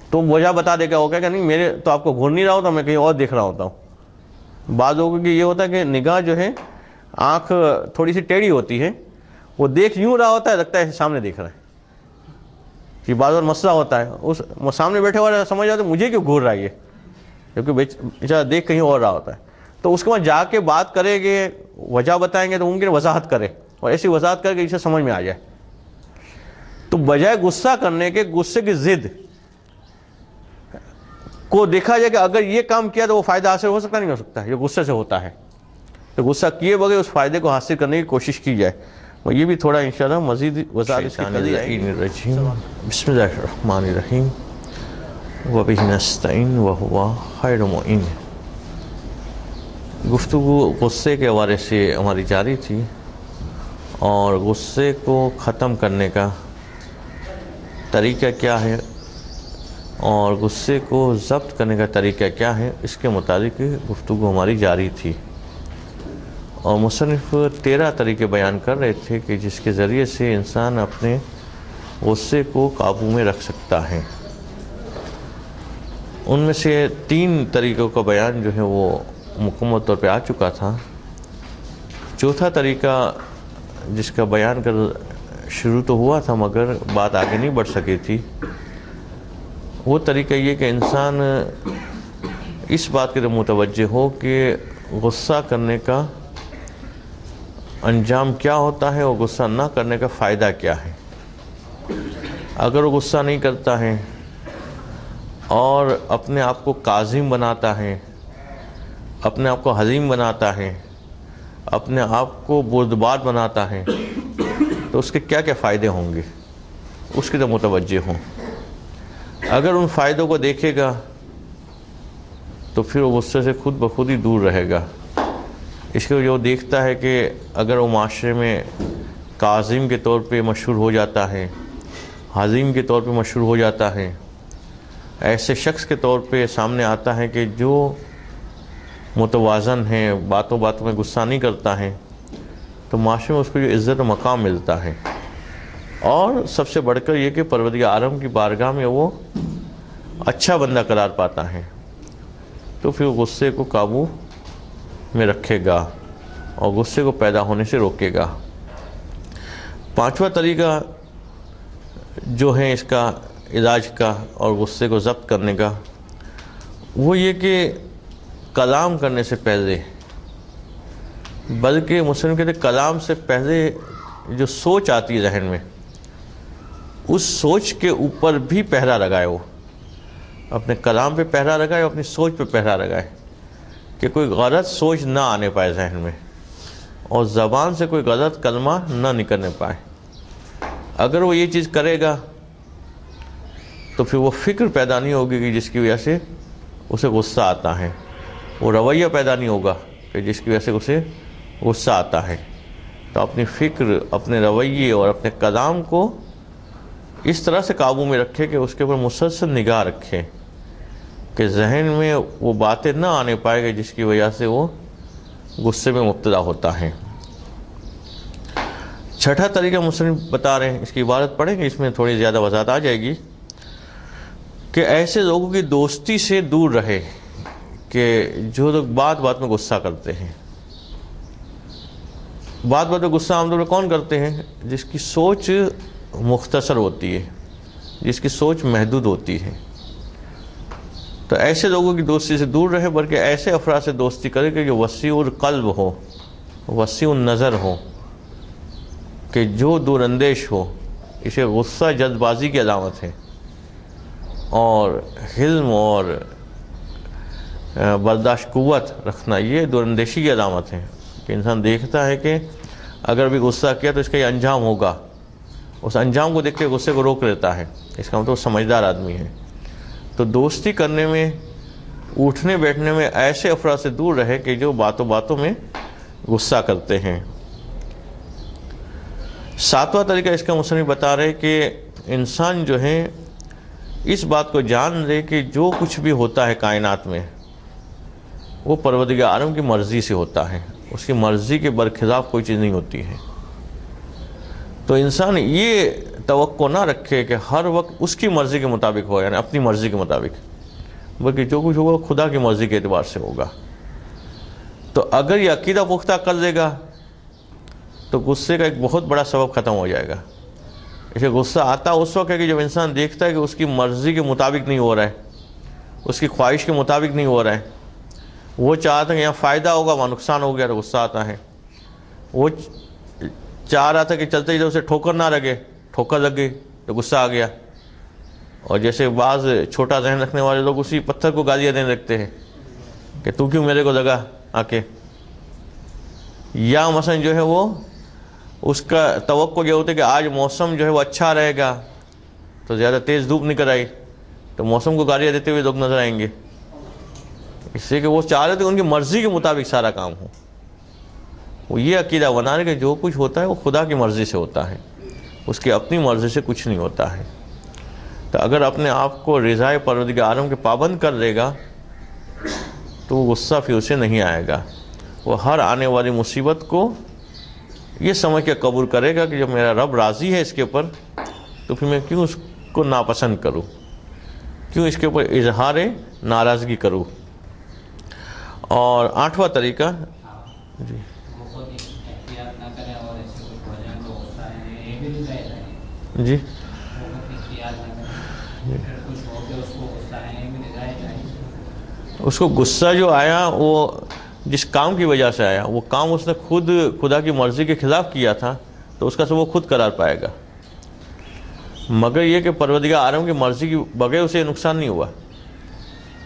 Speaker 2: تو وجہ بتا دے گا، وہ کہے کہ نہیں میرے تو آپ کو گھور نہیں رہا ہوتا، میں کہیں اور دیکھ رہا ہوتا ہوں. بعض لوگوں کی یہ ہوتا ہے کہ نگاہ جو ہے آنکھ تھوڑی سی ٹیڑھی ہوتی ہے، وہ دیکھ یوں رہا ہوتا ہے لگتا ہے سامنے دیکھ رہا ہے. یہ بعض اور مسئلہ ہوتا ہے، اس سامنے بیٹھے ہوا سمجھ جاتے مجھے کیوں گھور رہا ہے یہ، کیونکہ بیچارہ دیکھ کہیں اور رہا ہوتا ہے. تو اس کے بعد جا کے بات کرے گے، وجہ بتائیں گے تو ممکن وضاحت کرے اور ایسی وضاحت کر کے اسے سمجھ میں آ جائے. تو بجائے غصہ کرنے کے غصے کی ضد کو دیکھا جائے کہ اگر یہ کام کیا تو وہ فائدہ حاصل ہو سکتا نہیں ہو سکتا، یہ غصے سے ہوتا ہے، تو غصہ کیے بغیر اس فائدے کو حاصل کرنے کی کوشش کی جائے. اور یہ بھی تھوڑا انشاءاللہ مزید وضاحت اس کی بسم اللہ الرحمن الرحیم وبہ نستعین وہو خیر معین. گفتگو غصے کے حوالے سے ہماری جاری تھی اور غصے کو ختم کرنے کا طریقہ کیا ہے اور غصے کو ضبط کرنے کا طریقہ کیا ہے اس کے متعلق گفتگو ہماری جاری تھی. اور مصنف 13 طریقے بیان کر رہے تھے کہ جس کے ذریعے سے انسان اپنے غصے کو قابو میں رکھ سکتا ہے. ان میں سے 3 طریقوں کا بیان جو ہے وہ مکمل طور پہ آ چکا تھا. چوتھا طریقہ جس کا بیان کر شروع تو ہوا تھا مگر بات آگے نہیں بڑھ سکی تھی، وہ طریقہ یہ کہ انسان اس بات کے متوجہ ہو کہ غصہ کرنے کا انجام کیا ہوتا ہے اور غصہ نہ کرنے کا فائدہ کیا ہے. اگر وہ غصہ نہیں کرتا ہے اور اپنے آپ کو کاظم بناتا ہے، اپنے آپ کو حلیم بناتا ہے، اپنے آپ کو بردبار بناتا ہے تو اس کے کیا کیا فائدے ہوں گے اس کی طرف متوجہ ہوں. اگر ان فائدوں کو دیکھے گا تو پھر وہ غصے سے خود بخود ہی دور رہے گا. اس کے جو دیکھتا ہے کہ اگر وہ معاشرے میں کاظم کے طور پہ مشہور ہو جاتا ہے، حلیم کے طور پہ مشہور ہو جاتا ہے، ایسے شخص کے طور پہ سامنے آتا ہے کہ جو متوازن ہے، باتوں باتوں میں غصہ نہیں کرتا ہے، تو معاشرے میں اس کو جو عزت و مقام ملتا ہے. اور سب سے بڑھ کر یہ کہ پروردگار عالم کی بارگاہ میں وہ اچھا بندہ قرار پاتا ہے، تو پھر غصے کو قابو میں رکھے گا اور غصے کو پیدا ہونے سے روکے گا. 5واں طریقہ جو ہے اس کا علاج کا اور غصے کو ضبط کرنے کا، وہ یہ کہ کلام کرنے سے پہلے بلکہ مسلم کہتے ہیں کلام سے پہلے جو سوچ آتی ہے ذہن میں، اس سوچ کے اوپر بھی پہرا لگائے، وہ اپنے کلام پہ پہرا لگائے، اپنی سوچ پہ پہرا لگائے کہ کوئی غلط سوچ نہ آنے پائے ذہن میں، اور زبان سے کوئی غلط کلمہ نہ نکلنے پائے۔ اگر وہ یہ چیز کرے گا تو پھر وہ فکر پیدا نہیں ہوگی کہ جس کی وجہ سے اسے غصہ آتا ہے، وہ رویہ پیدا نہیں ہوگا کہ جس کی وجہ سے اسے غصہ آتا ہے۔ تو اپنی فکر، اپنے رویے اور اپنے کلام کو اس طرح سے قابو میں رکھے کہ اس کے اوپر مسلسل نگاہ رکھے کہ ذہن میں وہ باتیں نہ آنے پائے گی جس کی وجہ سے وہ غصے میں مبتلا ہوتا ہے۔ چھٹا طریقہ مسلم بتا رہے ہیں، اس کی عبارت پڑھیں گے، اس میں تھوڑی زیادہ وضاحت آ جائے گی، کہ ایسے لوگوں کی دوستی سے دور رہے کہ جو لوگ بات بات میں غصہ کرتے ہیں۔ بات بات میں غصہ عام طور پر کون کرتے ہیں؟ جس کی سوچ مختصر ہوتی ہے، جس کی سوچ محدود ہوتی ہے۔ تو ایسے لوگوں کی دوستی سے دور رہے، بلکہ ایسے افراد سے دوستی کرے کہ جو وسیع القلب ہو، وسیع النظر ہو، کہ جو دور اندیش ہو۔ اسے غصہ جلد بازی کی علامت ہے، اور حلم اور برداشت قوت رکھنا یہ دور اندیشی کی علامت ہے، کہ انسان دیکھتا ہے کہ اگر بھی غصہ کیا تو اس کا یہ انجام ہوگا، اس انجام کو دیکھ کے غصے کو روک لیتا ہے، اس کا مطلب سمجھدار آدمی ہے۔ تو دوستی کرنے میں، اٹھنے بیٹھنے میں ایسے افراد سے دور رہے کہ جو باتوں باتوں میں غصہ کرتے ہیں۔ ساتواں طریقہ اس کا مصنف بتا رہے کہ انسان جو ہے اس بات کو جان لے کہ جو کچھ بھی ہوتا ہے کائنات میں وہ پروردگار عالم کی مرضی سے ہوتا ہے، اس کی مرضی کے برخلاف کوئی چیز نہیں ہوتی ہے۔ تو انسان یہ توقع نہ رکھے کہ ہر وقت اس کی مرضی کے مطابق ہو، یعنی اپنی مرضی کے مطابق، بلکہ جو کچھ ہوگا خدا کی مرضی کے اعتبار سے ہوگا۔ تو اگر یہ عقیدہ پختہ کر لے گا تو غصے کا ایک بہت بڑا سبب ختم ہو جائے گا۔ اسے غصہ آتا اس وقت ہے کہ جب انسان دیکھتا ہے کہ اس کی مرضی کے مطابق نہیں ہو رہا ہے، اس کی خواہش کے مطابق نہیں ہو رہا ہے۔ وہ چاہتا ہے کہ یہاں فائدہ ہوگا، وہاں نقصان ہو گیا تو غصہ آتا ہے۔ وہ چاہ رہا تھا کہ چلتے ہی اسے ٹھوکر نہ لگے، ٹھوکر لگ گئی تو غصہ آ گیا۔ اور جیسے بعض چھوٹا ذہن رکھنے والے لوگ اسی پتھر کو گالیاں دینے لگتے ہیں کہ تو کیوں میرے کو لگا آ کے، یا مثلا جو ہے وہ اس کا توقع یہ ہوتا ہے کہ آج موسم جو ہے وہ اچھا رہے گا تو زیادہ تیز دھوپ نکل آئی تو موسم کو گالیاں دیتے ہوئے لوگ نظر آئیں گے، اس سے کہ وہ چاہ رہے تھے ان کی مرضی کے مطابق سارا کام ہو۔ وہ یہ عقیدہ بنا رہے کہ جو کچھ ہوتا ہے وہ خدا کی مرضی سے ہوتا ہے، اس کی اپنی مرضی سے کچھ نہیں ہوتا ہے۔ تو اگر اپنے آپ کو رضائے پروردگار عالم کے پابند کر لے گا تو وہ غصہ پھر اسے نہیں آئے گا۔ وہ ہر آنے والی مصیبت کو یہ سمجھ کے قبول کرے گا کہ جب میرا رب راضی ہے اس کے اوپر تو پھر میں کیوں اس کو ناپسند کروں، کیوں اس کے اوپر اظہار ناراضگی کروں۔ اور آٹھواں طریقہ جی جی اس کو غصہ جو آیا وہ جس کام کی وجہ سے آیا، وہ کام اس نے خود خدا کی مرضی کے خلاف کیا تھا تو اس کا سب وہ خود قرار پائے گا، مگر یہ کہ پروردگار عالم کی مرضی کے بغیر اسے نقصان نہیں ہوا۔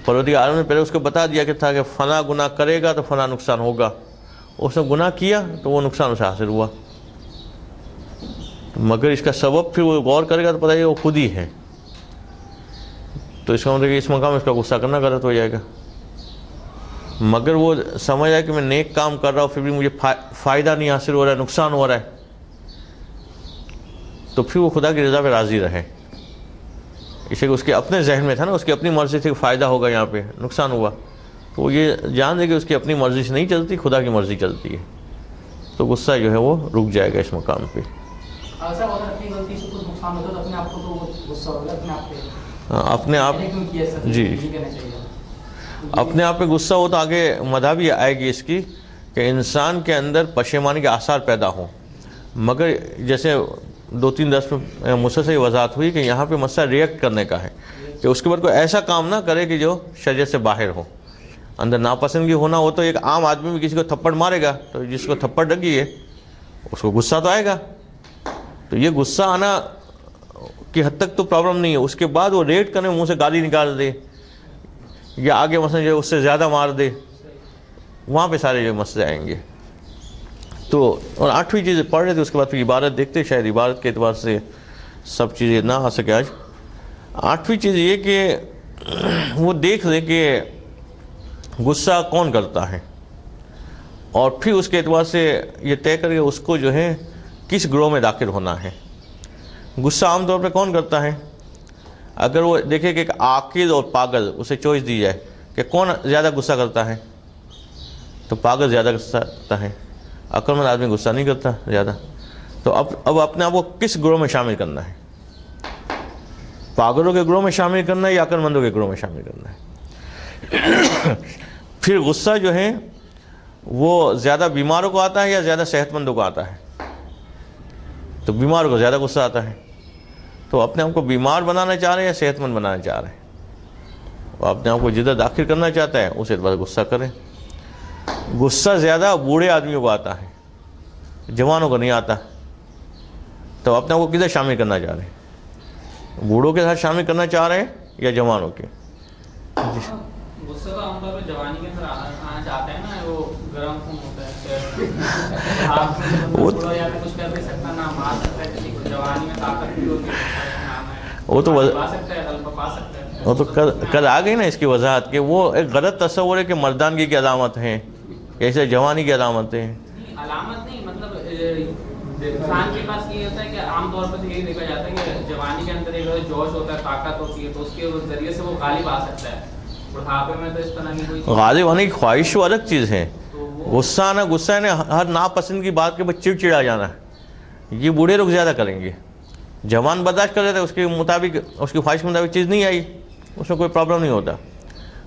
Speaker 2: پروردگار عالم نے پہلے اس کو بتا دیا کہ تھا کہ فلاں گناہ کرے گا تو فلاں نقصان ہوگا، اس نے گناہ کیا تو وہ نقصان اسے حاصل ہوا، مگر اس کا سبب پھر وہ غور کرے گا تو پتہ ہے وہ خود ہی ہے۔ تو اس کا مطلب کہ اس مقام میں اس کا غصہ کرنا غلط ہو جائے گا، مگر وہ سمجھ رہا ہے کہ میں نیک کام کر رہا ہوں پھر بھی مجھے فائدہ نہیں حاصل ہو رہا ہے، نقصان ہو رہا ہے، تو پھر وہ خدا کی رضا پہ راضی رہے۔ اسے کہ اس کے اپنے ذہن میں تھا نا، اس کی اپنی مرضی سے فائدہ ہوگا، یہاں پہ نقصان ہوا، تو وہ یہ جان دے کہ اس کی اپنی مرضی سے نہیں چلتی، خدا کی مرضی چلتی ہے، تو غصہ جو ہے وہ رک جائے گا اس مقام پہ۔ اپنے آپ جی اپنے آپ پہ غصہ ہو تو آگے مدح بھی آئے گی اس کی کہ انسان کے اندر پشیمانی کے آثار پیدا ہوں، مگر جیسے 2-3 درس میں مسلسل وضاحت ہوئی کہ یہاں پہ مسئلہ ریئیکٹ کرنے کا ہے، کہ اس کے بعد کوئی ایسا کام نہ کرے کہ جو شریعت سے باہر ہو، اندر ناپسندگی ہونا ہو تو ایک عام آدمی بھی کسی کو تھپڑ مارے گا تو جس کو تھپڑ لگی ہے اس کو غصہ تو آئے گا. تو یہ غصہ آنا کی حد تک تو پرابلم نہیں ہے. اس کے بعد وہ ریٹ کرنے منہ سے گالی نکال دے یا آگے مثلا جو اس سے زیادہ مار دے, وہاں پہ سارے جو مسئلے آئیں گے. تو اور 8ویں چیز پڑھ رہے تھے, اس کے بعد پھر عبارت دیکھتے, شاید عبارت کے اعتبار سے سب چیزیں نہ آ سکے آج. 8ویں چیز یہ کہ وہ دیکھ لیں کہ غصہ کون کرتا ہے, اور پھر اس کے اعتبار سے یہ طے کر کے اس کو جو ہے کس گروہ میں داخل ہونا ہے. غصہ عام طور پہ کون کرتا ہے؟ اگر وہ دیکھے کہ ایک عاقل اور پاگل, اسے چوائس دی جائے کہ کون زیادہ غصہ کرتا ہے, تو پاگل زیادہ غصہ کرتا ہے, عقل مند آدمی غصہ نہیں کرتا زیادہ. تو اب اپنے آپ کو کس گروہ میں شامل کرنا ہے؟ پاگلوں کے گروہ میں شامل کرنا ہے یا عقل مندوں کے گروہ میں شامل کرنا ہے؟ پھر غصہ جو ہے وہ زیادہ بیماروں کو آتا ہے یا زیادہ صحت مندوں کو آتا ہے؟ تو بیماروں کو زیادہ غصہ آتا ہے. تو اپنے آپ کو بیمار بنانا چاہ رہے ہیں یا صحت مند بنانا چاہ رہے ہیں؟ وہ اپنے آپ کو جدھر داخل کرنا چاہتا ہے اس اعتبار سے غصہ کریں. غصہ زیادہ بوڑھے آدمیوں کو آتا ہے, جوانوں کو نہیں آتا. تو اپنے آپ کو کدھر شامل کرنا چاہ رہے ہیں؟ بوڑھوں کے ساتھ شامل کرنا چاہ رہے ہیں یا جوانوں کے؟
Speaker 5: غصہ تو عام طور پہ جوانی کے اندر آنا چاہتے ہیں نا, وہ گرم خون ہوتا ہے, آپ یا پھر کچھ کر نہیں سکتا, نہ مار سکتا ہے کسی کو. جوانی میں طاقت بھی ہوتی ہے,
Speaker 2: وہ تو
Speaker 5: پا سکتا ہے, حل پا سکتا ہے.
Speaker 2: وہ تو کل آ گئی نا اس کی وضاحت کہ وہ ایک غلط تصور ہے کہ مردانگی کی علامت ہیں, ایسے جوانی کی علامتیں ہیں.
Speaker 5: علامت نہیں, مطلب انسان کے پاس یہ ہوتا ہے کہ عام طور پر یہی دیکھا جاتا ہے کہ جوانی کے اندر ایک جوش ہوتا ہے, طاقت ہوتی ہے, تو اس کے ذریعے سے وہ غالب آ سکتا ہے. بڑھاپے میں تو اس طرح کی کوئی
Speaker 2: غالب ہونے کی خواہش وہ الگ چیز ہے. غصہ آنا, غصہ نے ہر ناپسند کی بات کے بعد چڑچڑا جانا, یہ بوڑھے لوگ زیادہ کریں گے. جوان برداشت کر رہے تھے, اس کے مطابق, اس کی خواہش کے مطابق چیز نہیں آئی, اس میں کوئی پرابلم نہیں ہوتا.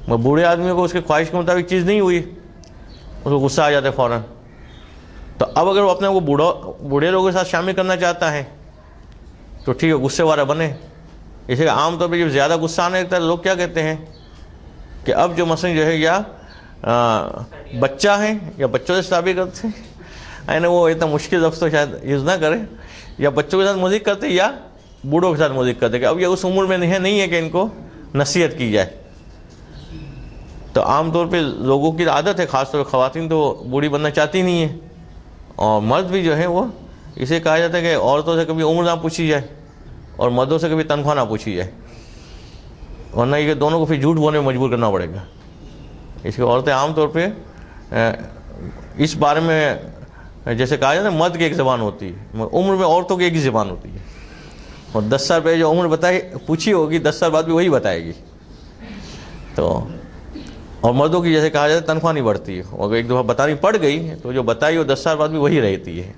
Speaker 2: مگر بوڑھے آدمیوں کو اس کی خواہش کے مطابق چیز نہیں ہوئی, اس کو غصہ آ جاتا ہے فوراً. تو اب اگر وہ اپنے کو بوڑھے لوگوں کے ساتھ شامل کرنا چاہتا ہے تو ٹھیک ہے, غصے والا بنے. اسی لیے عام طور پہ جب زیادہ غصہ آنے لگتا ہے لوگ کیا کہتے ہیں کہ اب جو مثلا جو ہے یا بچہ ہے یا بچوں سے شادی کرتے ہیں, یعنی وہ اتنا مشکل لفظ تو شاید یوز نہ کرے, یا بچوں کے ساتھ موزیک کرتے یا بوڑھوں کے ساتھ موزیک کرتے, کہ اب یہ اس عمر میں نہیں ہے کہ ان کو نصیحت کی جائے. تو عام طور پہ لوگوں کی عادت ہے, خاص طور پہ خواتین تو بوڑھی بننا چاہتی نہیں ہیں, اور مرد بھی جو ہے وہ, اسے کہا جاتا ہے کہ عورتوں سے کبھی عمر نہ پوچھی جائے اور مردوں سے کبھی تنخواہ نہ پوچھی جائے, ورنہ یہ دونوں کو پھر جھوٹ بولنے میں مجبور کرنا پڑے گا. اس کی عورتیں عام طور پہ اس بارے میں جیسے کہا جاتا ہے مرد کی ایک زبان ہوتی ہے, عمر میں عورتوں کی ایک ہی زبان ہوتی ہے, اور 10 سال پہلے جو عمر پوچھی ہوگی 10 سال بعد بھی وہی بتائے گی. تو اور مردوں کی جیسے کہا جاتا ہے تنخواہ نہیں بڑھتی ہے, اگر ایک دفعہ بتانی پڑ گئی تو جو بتائی وہ 10 سال بعد بھی وہی رہتی ہے.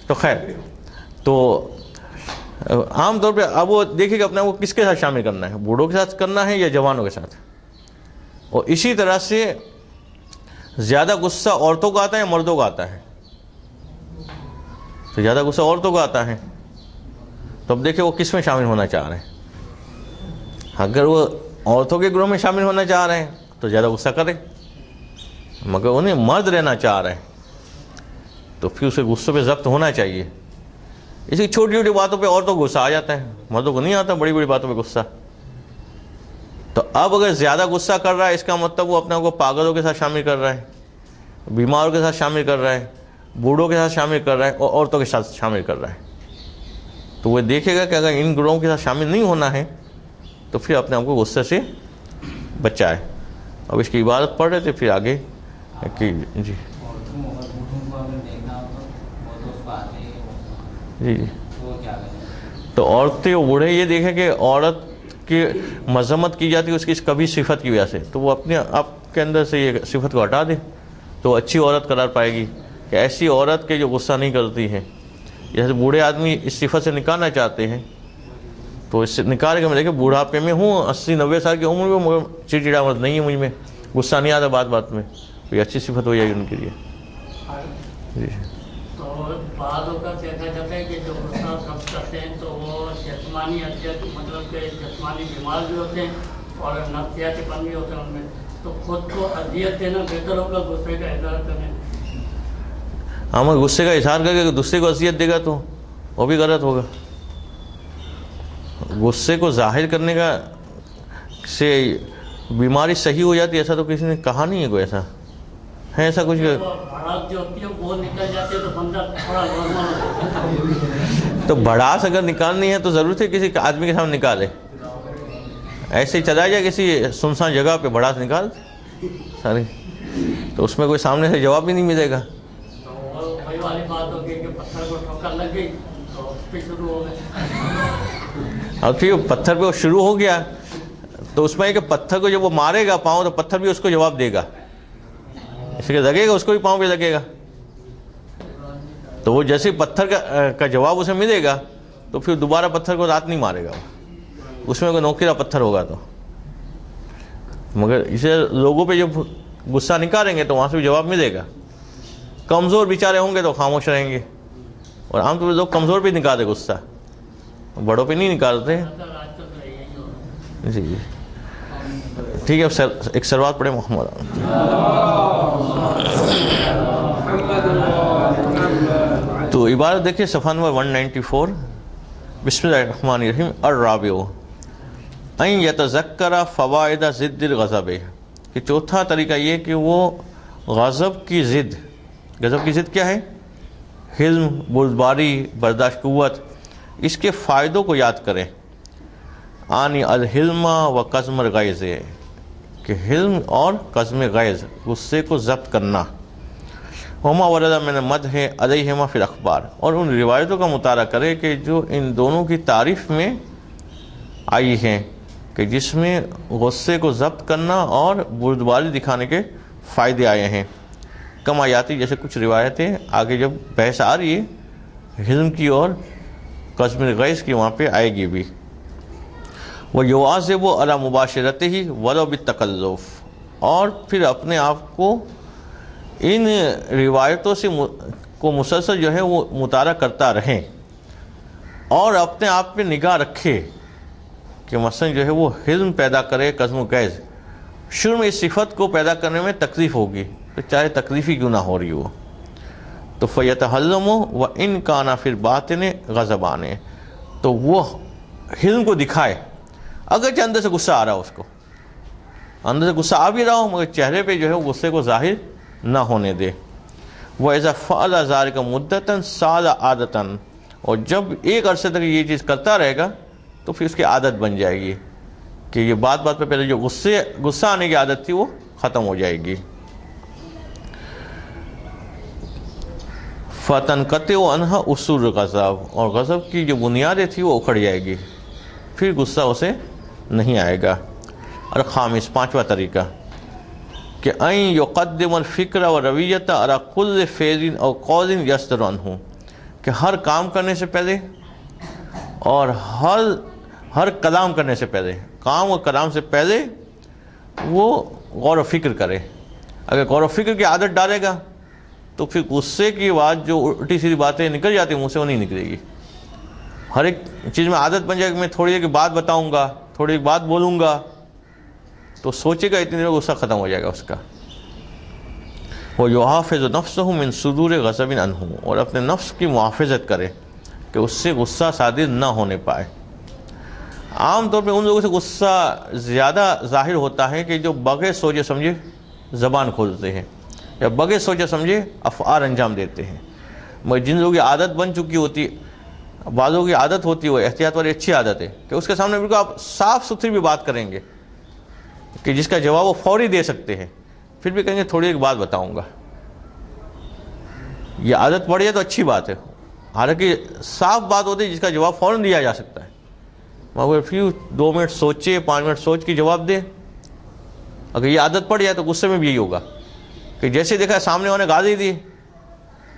Speaker 2: تو خیر, تو عام طور پہ اب وہ دیکھے کہ اپنے آپ کو کس کے ساتھ شامل کرنا ہے, بوڑھوں کے ساتھ کرنا ہے یا جوانوں کے ساتھ. اور اسی طرح سے زیادہ غصہ عورتوں کو آتا ہے یا مردوں کو آتا ہے؟ تو زیادہ غصہ عورتوں کو آتا ہے. تو اب دیکھیں وہ کس میں شامل ہونا چاہ رہے ہیں. اگر وہ عورتوں کے گروہ میں شامل ہونا چاہ رہے ہیں تو زیادہ غصہ کریں, مگر انہیں مرد رہنا چاہ رہے ہیں تو پھر اسے غصے پہ ضبط ہونا چاہیے. اسی چھوٹی چھوٹی باتوں پہ عورتوں کو غصہ آ جاتا ہے, مردوں کو نہیں آتا بڑی بڑی باتوں پہ غصہ. تو اب اگر زیادہ غصہ کر رہا ہے, اس کا مطلب وہ اپنے کو پاگلوں کے ساتھ شامل کر رہا ہے, بیماروں کے ساتھ شامل کر رہا ہے, بوڑھوں کے ساتھ شامل کر رہا ہے, اور عورتوں کے ساتھ شامل کر رہا ہے. تو وہ دیکھے گا کہ اگر ان گروہوں کے ساتھ شامل نہیں ہونا ہے تو پھر اپنے آپ کو غصے سے بچائے. اب اس کی عبادت پڑھ رہے تھے, پھر آگے کہ جی جی جی تو عورتیں اور بوڑھے یہ دیکھیں کہ عورت کی مذمت کی جاتی ہے اس کی کبھی صفت کی وجہ سے, تو وہ اپنے آپ کے اندر سے یہ صفت کو ہٹا دے تو وہ اچھی عورت قرار پائے گی. کہ ایسی عورت کے جو غصہ نہیں کرتی ہے, جیسے بوڑھے آدمی اس صفت سے نکالنا چاہتے ہیں تو اس سے نکال کے میں دیکھیں بوڑھاپے میں ہوں 80-90 سال کی عمر میں, مگر چڑچڑا مت نہیں ہے مجھ میں, غصہ نہیں آتا بات بات میں, کوئی اچھی صفت ہو جائے گی ان کے لیے. جی
Speaker 4: تو بعض اوقات دیکھا جاتا ہے کہ جو غصہ سب کرتے ہیں تو وہ جسمانی اذیت, مطلب کہ جسمانی بیمار بھی ہوتے ہیں اور نفسیاتی پن بھی ہوتے ہیں ان میں. تو خود کو اذیت دینا بہتر ہوگا غصے کا اظہار کرنے؟
Speaker 2: ہم غصے کا اظہار کر کے دوسرے کو اذیت دے گا تو وہ بھی غلط ہوگا. غصے کو ظاہر کرنے کا سے بیماری صحیح ہو جاتی ہے ایسا تو کسی نے کہا نہیں ہے. کوئی ایسا ہے ایسا کچھ؟
Speaker 4: بھڑاس جو ہوتی ہے وہ نکل جاتی ہے تو بندہ تھوڑا نارمل ہوتا ہے.
Speaker 2: تو بھڑاس اگر نکالنی ہے تو ضرورت ہے کسی آدمی کے سامنے نکالے. ایسے ہی چلا جائے کسی سنسان جگہ پہ بھڑاس نکال ساری, تو اس میں کوئی سامنے سے جواب بھی نہیں ملے گا.
Speaker 4: وہی والی بات ہوگی کہ پتھر کو ٹھوکر لگ گئی تو اس پہ شروع ہو گئے.
Speaker 2: اور پھر پتھر پہ وہ شروع ہو گیا تو اس میں کہ پتھر کو جب وہ مارے گا پاؤں تو پتھر بھی اس کو جواب دے گا, اس کے لگے گا اس کو بھی پاؤں پہ لگے گا. تو وہ جیسے پتھر کا جواب اسے ملے گا تو پھر دوبارہ پتھر کو رات نہیں مارے گا. اس میں کوئی نوکیرا پتھر ہوگا تو, مگر اسے لوگوں پہ جب غصہ نکالیں گے تو وہاں سے بھی جواب ملے گا. کمزور بیچارے ہوں گے تو خاموش رہیں گے, اور عام طور پہ لوگ کمزور پہ نکالتے غصہ, بڑوں پہ نہیں نکالتے. جی ٹھیک ہے, اب ایک سلوات پڑھیں محمد. تو عبارت دیکھیے صفحہ نمبر 194. بسم اللہ الرحمن الرحیم. الرابع ان یتذکر فوائد ضد الغضب, کہ چوتھا طریقہ یہ کہ وہ غضب کی ضد, غضب کی ضد کیا ہے؟ حلم, بردباری, برداشت قوت, اس کے فائدوں کو یاد کریں. آنی الحلم و قزم الغیظ, کہ حلم اور قزم غیظ, غصے کو ضبط کرنا. وما ورد من مدح علیہما فی الاخبار, اور ان روایتوں کا مطالعہ کرے کہ جو ان دونوں کی تعریف میں آئی ہیں, کہ جس میں غصے کو ضبط کرنا اور بردباری دکھانے کے فائدے آئے ہیں. کم آیاتی, جیسے کچھ روایتیں آگے جب بحث آ رہی ہے حلم کی اور قزم الغیظ کی وہاں پہ آئے گی بھی. وَيُعَذِبُ عَلَى مُبَاشِرَتِهِ وَلَوْ بِالتَّكَلُّفِ, اور پھر اپنے آپ کو ان روایتوں سے کو مسلسل جو ہے وہ مطالعہ کرتا رہیں, اور اپنے آپ پہ نگاہ رکھے کہ مثلا جو ہے وہ حلم پیدا کرے, قزم و غیظ. شروع میں اس صفت کو پیدا کرنے میں تکلیف ہوگی, تو چاہے تکلیف ہی کیوں نہ ہو رہی ہو. تو فَيَتَحَلَّمُ وَإِنْ كَانَ فِي الْبَاطِنِ غَضَبَانِ, تو وہ حلم کو دکھائے اگرچہ اندر سے غصہ آ رہا ہو, اس کو اندر سے غصہ آ بھی رہا ہو مگر چہرے پہ جو ہے وہ غصے کو ظاہر نہ ہونے دے. وَإِذَا فَعَلَ ذَلِكَ مُدَّةً صَارَ عَادَةً, اور جب ایک عرصے تک یہ چیز کرتا رہے گا تو پھر اس کی عادت بن جائے گی, کہ یہ بات بات پہ پہلے جو غصہ آنے کی عادت تھی وہ ختم ہو جائے گی. فَتَنْقَطِعُ عَنْهَا أُصُولُ الْغَضَبِ, اور غضب کی جو بنیادیں تھی وہ اکھڑ جائے گی, پھر غصہ اسے نہیں آئے گا. اور خامس, پانچواں طریقہ, کہ ان یقدم الفکر و رویت علی کل فعل او قول یصدر عنہ, کہ ہر کام کرنے سے پہلے اور ہر کلام کرنے سے پہلے, کام اور کلام سے پہلے وہ غور و فکر کرے. اگر غور و فکر کی عادت ڈالے گا تو پھر غصے کی بات جو الٹی سیدھی باتیں نکل جاتی ہیں منہ سے وہ نہیں نکلے گی. ہر ایک چیز میں عادت بن جائے کہ میں تھوڑی دیر کی بات بتاؤں گا, تھوڑی ایک بات بولوں گا, تو سوچے گا اتنی دیر غصہ ختم ہو جائے گا اس کا. وَيُحَافِظُ نَفْسَهُ مِنْ صُدُورِ غَضَبٍ عَنْهُ, اور اپنے نفس کی محافظت کرے کہ اس سے غصہ صادر نہ ہونے پائے. عام طور پہ ان لوگوں سے غصہ زیادہ ظاہر ہوتا ہے کہ جو بغیر سوچے سمجھے زبان کھولتے ہیں یا بغیر سوچے سمجھے افعال انجام دیتے ہیں. مگر جن لوگوں کی عادت بن چکی ہوتی, بعضوں کی عادت ہوتی ہے وہ احتیاط والی اچھی عادت ہے کہ اس کے سامنے بالکل آپ صاف ستھری بھی بات کریں گے کہ جس کا جواب وہ فوری دے سکتے ہیں, پھر بھی کہیں گے تھوڑی ایک بات بتاؤں گا. یہ عادت پڑ جائے تو اچھی بات ہے, حالانکہ صاف بات ہوتی ہے جس کا جواب فوراً دیا جا سکتا ہے, مگر پھر 2 منٹ سوچے, 5 منٹ سوچ کے جواب دے. اگر یہ عادت پڑ جائے تو غصے میں بھی یہی ہوگا کہ جیسے دیکھا سامنے والے گالی دی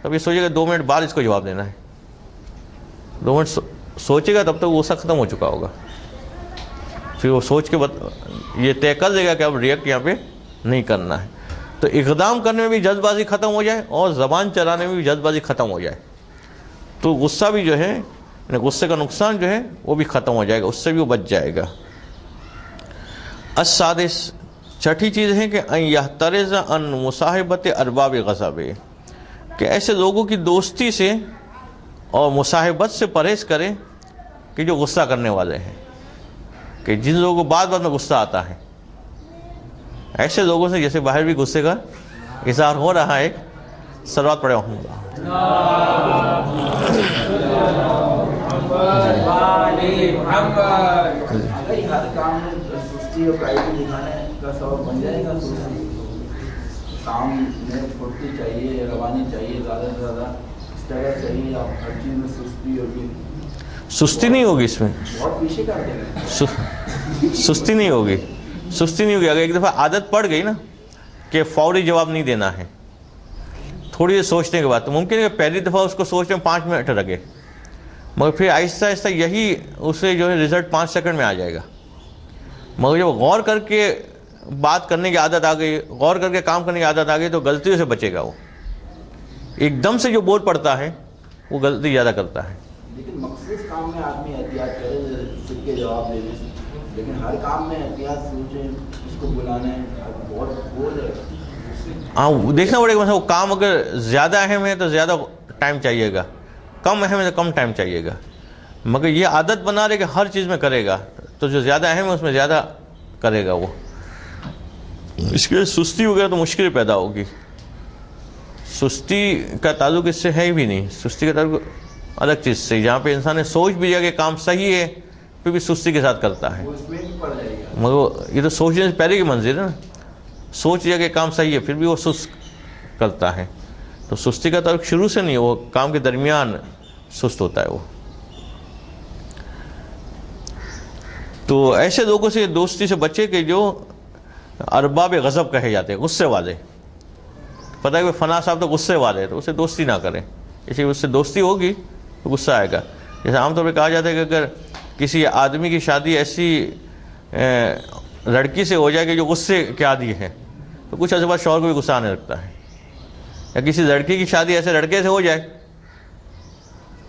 Speaker 2: تب یہ سوچے گا 2 منٹ بعد اس کو جواب دینا ہے. 2 منٹ سوچے گا تب تک غصہ ختم ہو چکا ہوگا, پھر وہ سوچ کے یہ طے کر دے گا کہ اب ریئیکٹ یہاں پہ نہیں کرنا ہے. تو اقدام کرنے میں بھی جلد بازی ختم ہو جائے اور زبان چلانے میں بھی جلد بازی ختم ہو جائے تو غصہ بھی جو ہے, غصے کا نقصان جو ہے وہ بھی ختم ہو جائے گا, اس سے بھی وہ بچ جائے گا. السادس, چھٹی چیز ہے کہ ان یحترز ان مصاحبت ارباب غضب، کہ ایسے لوگوں کی دوستی سے اور مصاحبت سے پرہیز کریں کہ جو غصہ کرنے والے ہیں، کہ جن لوگوں کو بعد میں غصہ آتا ہے، ایسے لوگوں سے جیسے باہر بھی غصے کا اظہار ہو رہا ہے. صلوات پڑھے ہوں گا.
Speaker 6: ہر کام میں سستی اور پرائیویٹ دکھانے کا سبب بن جائے گا. کام میں پھرتی چاہیے، روانی چاہیے، زیادہ سے زیادہ اسٹرگل چاہیے، آپ ہر چیز میں سستی ہوگی.
Speaker 2: سستی نہیں ہوگی اس میں،
Speaker 6: بہت پیچھے کر دیں گے.
Speaker 2: سستی نہیں ہوگی، سستی نہیں ہوگی. اگر ایک دفعہ عادت پڑ گئی نا کہ فوری جواب نہیں دینا ہے، تھوڑی دیر سوچنے کے بعد، تو ممکن ہے کہ پہلی دفعہ اس کو سوچنے میں 5 منٹ لگے، مگر پھر آہستہ آہستہ یہی اسے جو ہے رزلٹ 5 سیکنڈ میں آ جائے گا. مگر جب غور کر کے بات کرنے کی عادت آ گئی، غور کر کے کام کرنے کی عادت آ گئی، تو غلطیوں سے بچے گا. وہ ایک دم سے جو بول پڑتا ہے وہ غلطی زیادہ کرتا ہے.
Speaker 6: لیکن مخصوص کام میں آدمی احتیاط کرے، سن کے جواب دے دے، لیکن ہر کام میں احتیاط سوچے، اس کو بلانا ہے، بہت بول ہے.
Speaker 2: ہاں دیکھنا پڑے گا، مثلا وہ کام اگر زیادہ اہم ہے تو زیادہ ٹائم چاہیے گا، کم اہم ہے تو کم ٹائم چاہیے گا. مگر یہ عادت بنا رہے کہ ہر چیز میں کرے گا، تو جو زیادہ اہم ہے اس میں زیادہ کرے گا. وہ اس کے سستی وغیرہ تو مشکل پیدا ہوگی. سستی کا تعلق اس سے ہے ہی بھی نہیں. سستی کا تعلق الگ چیز سے، جہاں پہ انسان نے سوچ بھی لیا کہ کام صحیح ہے پھر بھی سستی کے ساتھ کرتا ہے.
Speaker 6: وہ اس میں بھی پڑ جائے گا.
Speaker 2: مگر یہ تو سوچنے سے پہلے کی منزل ہے نا. سوچ لیا کہ کام صحیح ہے پھر بھی وہ سست کرتا ہے. تو سستی کا تعلق شروع سے نہیں، وہ کام کے درمیان سست ہوتا ہے. وہ تو ایسے لوگوں سے دوستی سے بچے کہ جو ارباب غضب کہے جاتے ہیں، غصے والے. پتہ ہے کہ فلاں صاحب تو غصے والے ہیں، تو اسے دوستی نہ کریں. اس لیے اس سے دوستی ہوگی تو غصہ آئے گا. جیسے عام طور پہ کہا جاتا ہے کہ اگر کسی آدمی کی شادی ایسی لڑکی سے ہو جائے کہ جو غصے کے عادی ہے، تو کچھ عرصے بعد شوہر کو بھی غصہ آنے لگتا ہے. یا کسی لڑکی کی شادی ایسے لڑکے سے ہو جائے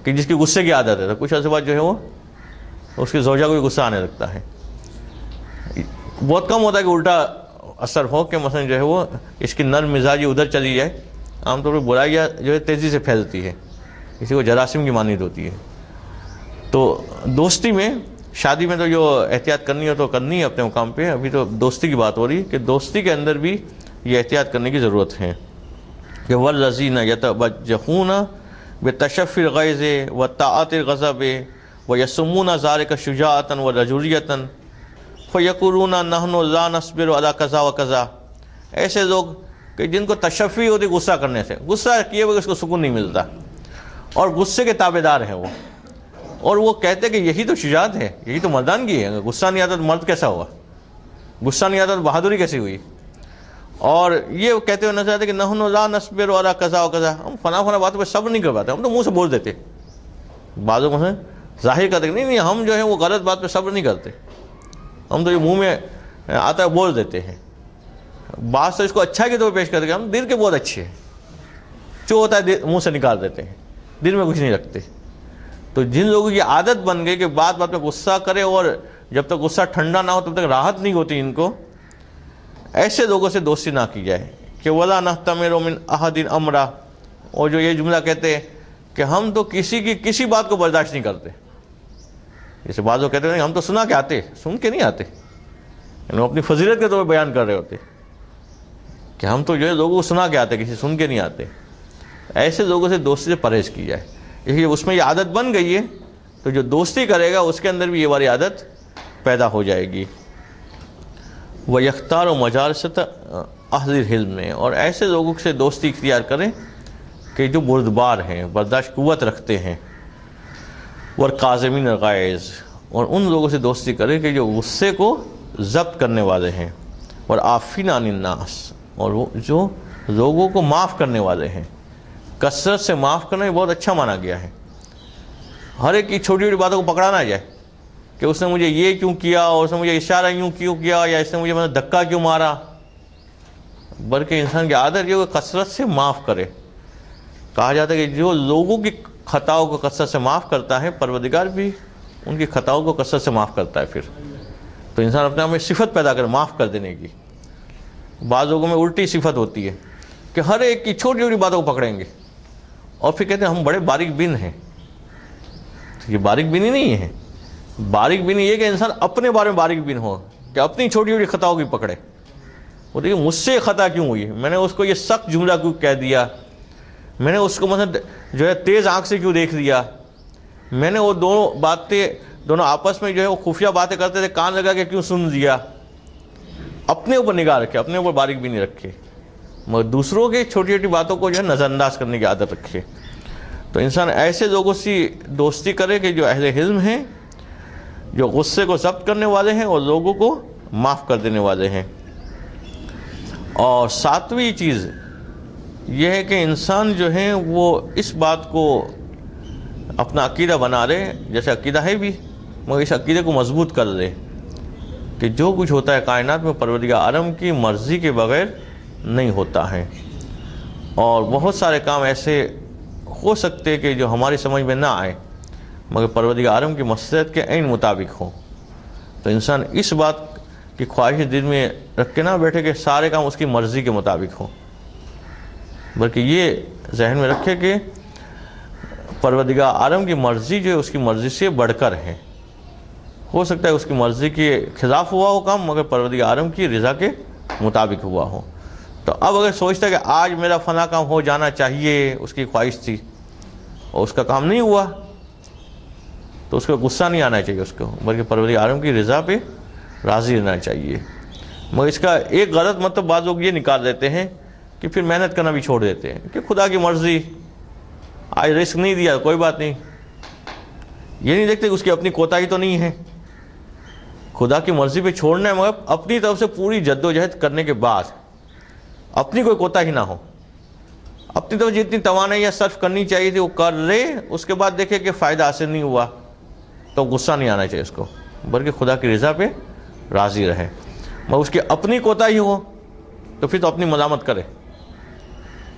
Speaker 2: کہ جس کی غصے کی عادت ہے، تو کچھ عرصے بعد جو ہے وہ اس کی زوجہ کو بھی غصہ آنے لگتا ہے. بہت کم ہوتا ہے کہ الٹا اثر ہو کہ مثلا جو ہے وہ اس کی نرم مزاجی ادھر چلی جائے. عام طور پہ برائیاں جو ہے تیزی سے پھیلتی ہے، کسی کو جراثیم کی مانند ہوتی ہے. تو دوستی میں، شادی میں تو جو احتیاط کرنی ہو تو کرنی ہے اپنے مقام پہ. ابھی تو دوستی کی بات ہو رہی کہ دوستی کے اندر بھی یہ احتیاط کرنے کی ضرورت ہے کہ والذین یتبجحون بتشفی الغیظ وطاعت الغضب ویسمون ذلک شجاعۃ ورجولیۃ فیقولون نحن لا نصبر علی کذا و کذا. ایسے لوگ کہ جن کو تشفی ہوتی غصہ کرنے سے، غصہ کیے بغیر اس کو سکون نہیں ملتا، اور غصے کے تابع دار ہیں وہ، اور وہ کہتے کہ یہی تو شجاعت ہے، یہی تو مردانگی ہے. غصہ نہیں آتا تو مرد کیسا ہوا؟ غصہ نہیں آتا تو بہادری کیسی ہوئی؟ اور یہ کہتے ہوئے نظر آتے کہ نحن لا نصبر علی کذا و کذا، ہم فلاں باتوں پہ صبر نہیں کر پاتے، ہم تو منہ سے بول دیتے. بعضوں کو ظاہر کرتے کہ نہیں ہم جو ہے وہ غلط بات پہ صبر نہیں کرتے، ہم تو یہ منہ میں آتا ہے بول دیتے ہیں. بات تو اس کو اچھا کے طور پہ پیش کرتے کہ ہم دل کے بہت اچھے ہیں، جو ہوتا ہے منہ سے نکال دیتے ہیں، دل میں کچھ نہیں رکھتے. تو جن لوگوں کی عادت بن گئی کہ بات بات میں غصہ کرے اور جب تک غصہ ٹھنڈا نہ ہو تب تک راحت نہیں ہوتی ان کو، ایسے لوگوں سے دوستی نہ کی جائے. کہ ولا نحتمل من احد امرا، اور جو یہ جملہ کہتے ہیں کہ ہم تو کسی کی کسی بات کو برداشت نہیں کرتے. جیسے بعض لوگ کہتے ہیں ہم تو سنا کے آتے، سن کے نہیں آتے، یعنی اپنی فضیلت کے طور پہ بیان کر رہے ہوتے کہ ہم تو جو ہے لوگوں کو سنا کے آتے، کسی سن کے نہیں آتے. ایسے لوگوں سے دوستی سے پرہیز کی جائے. اس میں یہ عادت بن گئی ہے تو جو دوستی کرے گا اس کے اندر بھی یہ والی عادت پیدا ہو جائے گی. وَيَخْتَارُ مَجَالِسَ اہل العلم میں، اور ایسے لوگوں سے دوستی اختیار کریں کہ جو بردبار ہیں، برداشت قوت رکھتے ہیں. وَالْقَاظِمِينَ الْغَيْظَ، اور ان لوگوں سے دوستی کریں کہ جو غصے کو ضبط کرنے والے ہیں. وَالْعَافِينَ عَنِ النَّاسِ، اور وہ جو لوگوں کو معاف کرنے والے ہیں. کثرت سے معاف کرنا یہ بہت اچھا مانا گیا ہے. ہر ایک کی چھوٹی چھوٹی باتوں کو پکڑا نہ جائے کہ اس نے مجھے یہ کیوں کیا، اور اس نے مجھے اشارہ یوں کیوں کیا، یا اس نے مجھے دھکا کیوں مارا. بلکہ انسان کی عادت یہ کہ کثرت سے معاف کرے. کہا جاتا ہے کہ جو لوگوں کی خطاؤں کو کثرت سے معاف کرتا ہے، پروردگار بھی ان کی خطاؤں کو کثرت سے معاف کرتا ہے. پھر تو انسان اپنے آپ میں صفت پیدا کرے معاف کر دینے کی. بعض لوگوں میں الٹی صفت ہوتی ہے کہ ہر ایک کی چھوٹی چھوٹی باتوں کو پکڑیں گے اور پھر کہتے ہیں ہم بڑے باریک بین ہیں. یہ باریک بینی نہیں ہے. باریک بینی یہ کہ انسان اپنے بارے میں باریک بین ہو, کہ اپنی چھوٹی چھوٹی خطاؤں کی پکڑے. وہ دیکھیے مجھ سے خطا کیوں ہوئی, میں نے اس کو یہ سخت جملہ کیوں کہہ دیا, میں نے اس کو مثلا جو ہے تیز آنکھ سے کیوں دیکھ دیا, میں نے وہ دونوں آپس میں جو ہے وہ خفیہ باتیں کرتے تھے کان لگا کے کیوں سن دیا. اپنے اوپر نگاہ رکھے, اپنے اوپر باریک بینی رکھے, مگر دوسروں کی چھوٹی چھوٹی باتوں کو جو ہے نظر انداز کرنے کی عادت رکھے. تو انسان ایسے لوگوں سے دوستی کرے کہ جو اہل حلم ہیں, جو غصے کو ضبط کرنے والے ہیں اور لوگوں کو معاف کر دینے والے ہیں. اور ساتویں چیز یہ ہے کہ انسان جو ہے وہ اس بات کو اپنا عقیدہ بنا لے, جیسے عقیدہ ہے بھی, مگر اس عقیدے کو مضبوط کر لے کہ جو کچھ ہوتا ہے کائنات میں پروردگار عالم کی مرضی کے بغیر نہیں ہوتا ہے. اور بہت سارے کام ایسے ہو سکتے کہ جو ہماری سمجھ میں نہ آئے مگر پروردگار عالم کی مصلحت کے عین مطابق ہوں. تو انسان اس بات کی خواہش دل میں رکھ کے نہ بیٹھے کہ سارے کام اس کی مرضی کے مطابق ہوں, بلکہ یہ ذہن میں رکھے کہ پروردگار عالم کی مرضی جو ہے اس کی مرضی سے بڑھ کر ہے. ہو سکتا ہے اس کی مرضی کے خلاف ہوا ہو کام مگر پروردگار عالم کی رضا کے مطابق ہوا ہو. تو اب اگر سوچتا ہے کہ آج میرا فلاں کام ہو جانا چاہیے, اس کی خواہش تھی اور اس کا کام نہیں ہوا, تو اس کو غصہ نہیں آنا چاہیے اس کو, بلکہ پروردگار عالم کی رضا پہ راضی رہنا چاہیے. مگر اس کا ایک غلط مطلب بعض لوگ یہ نکال دیتے ہیں کہ پھر محنت کرنا بھی چھوڑ دیتے ہیں کہ خدا کی مرضی, آج رزق نہیں دیا کوئی بات نہیں. یہ نہیں دیکھتے کہ اس کی اپنی کوتاہی تو نہیں ہے. خدا کی مرضی پہ چھوڑنا ہے مگر اپنی طرف سے پوری جد و جہد کرنے کے بعد, اپنی کوئی کوتاہی نہ ہو, اپنی طرف جتنی توانائی صرف کرنی چاہیے تھی وہ کر لے, اس کے بعد دیکھے کہ فائدہ حاصل نہیں ہوا تو غصہ نہیں آنا چاہیے اس کو, بلکہ خدا کی رضا پہ راضی رہے. مگر اس کی اپنی کوتاہی ہو تو پھر تو اپنی ملامت کرے,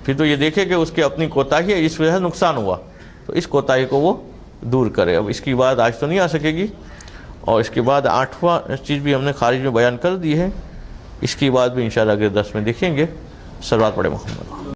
Speaker 2: پھر تو یہ دیکھے کہ اس کی اپنی کوتاہی ہے اس وجہ سے نقصان ہوا, تو اس کوتاہی کو وہ دور کرے. اب اس کی بات آج تو نہیں آ سکے گی, اور اس کے بعد 8واں چیز بھی ہم نے خارج میں بیان کر دی ہے, اس کی بات بھی انشاءاللہ اگلے درس میں دیکھیں گے. صلوات پڑھیں محمد.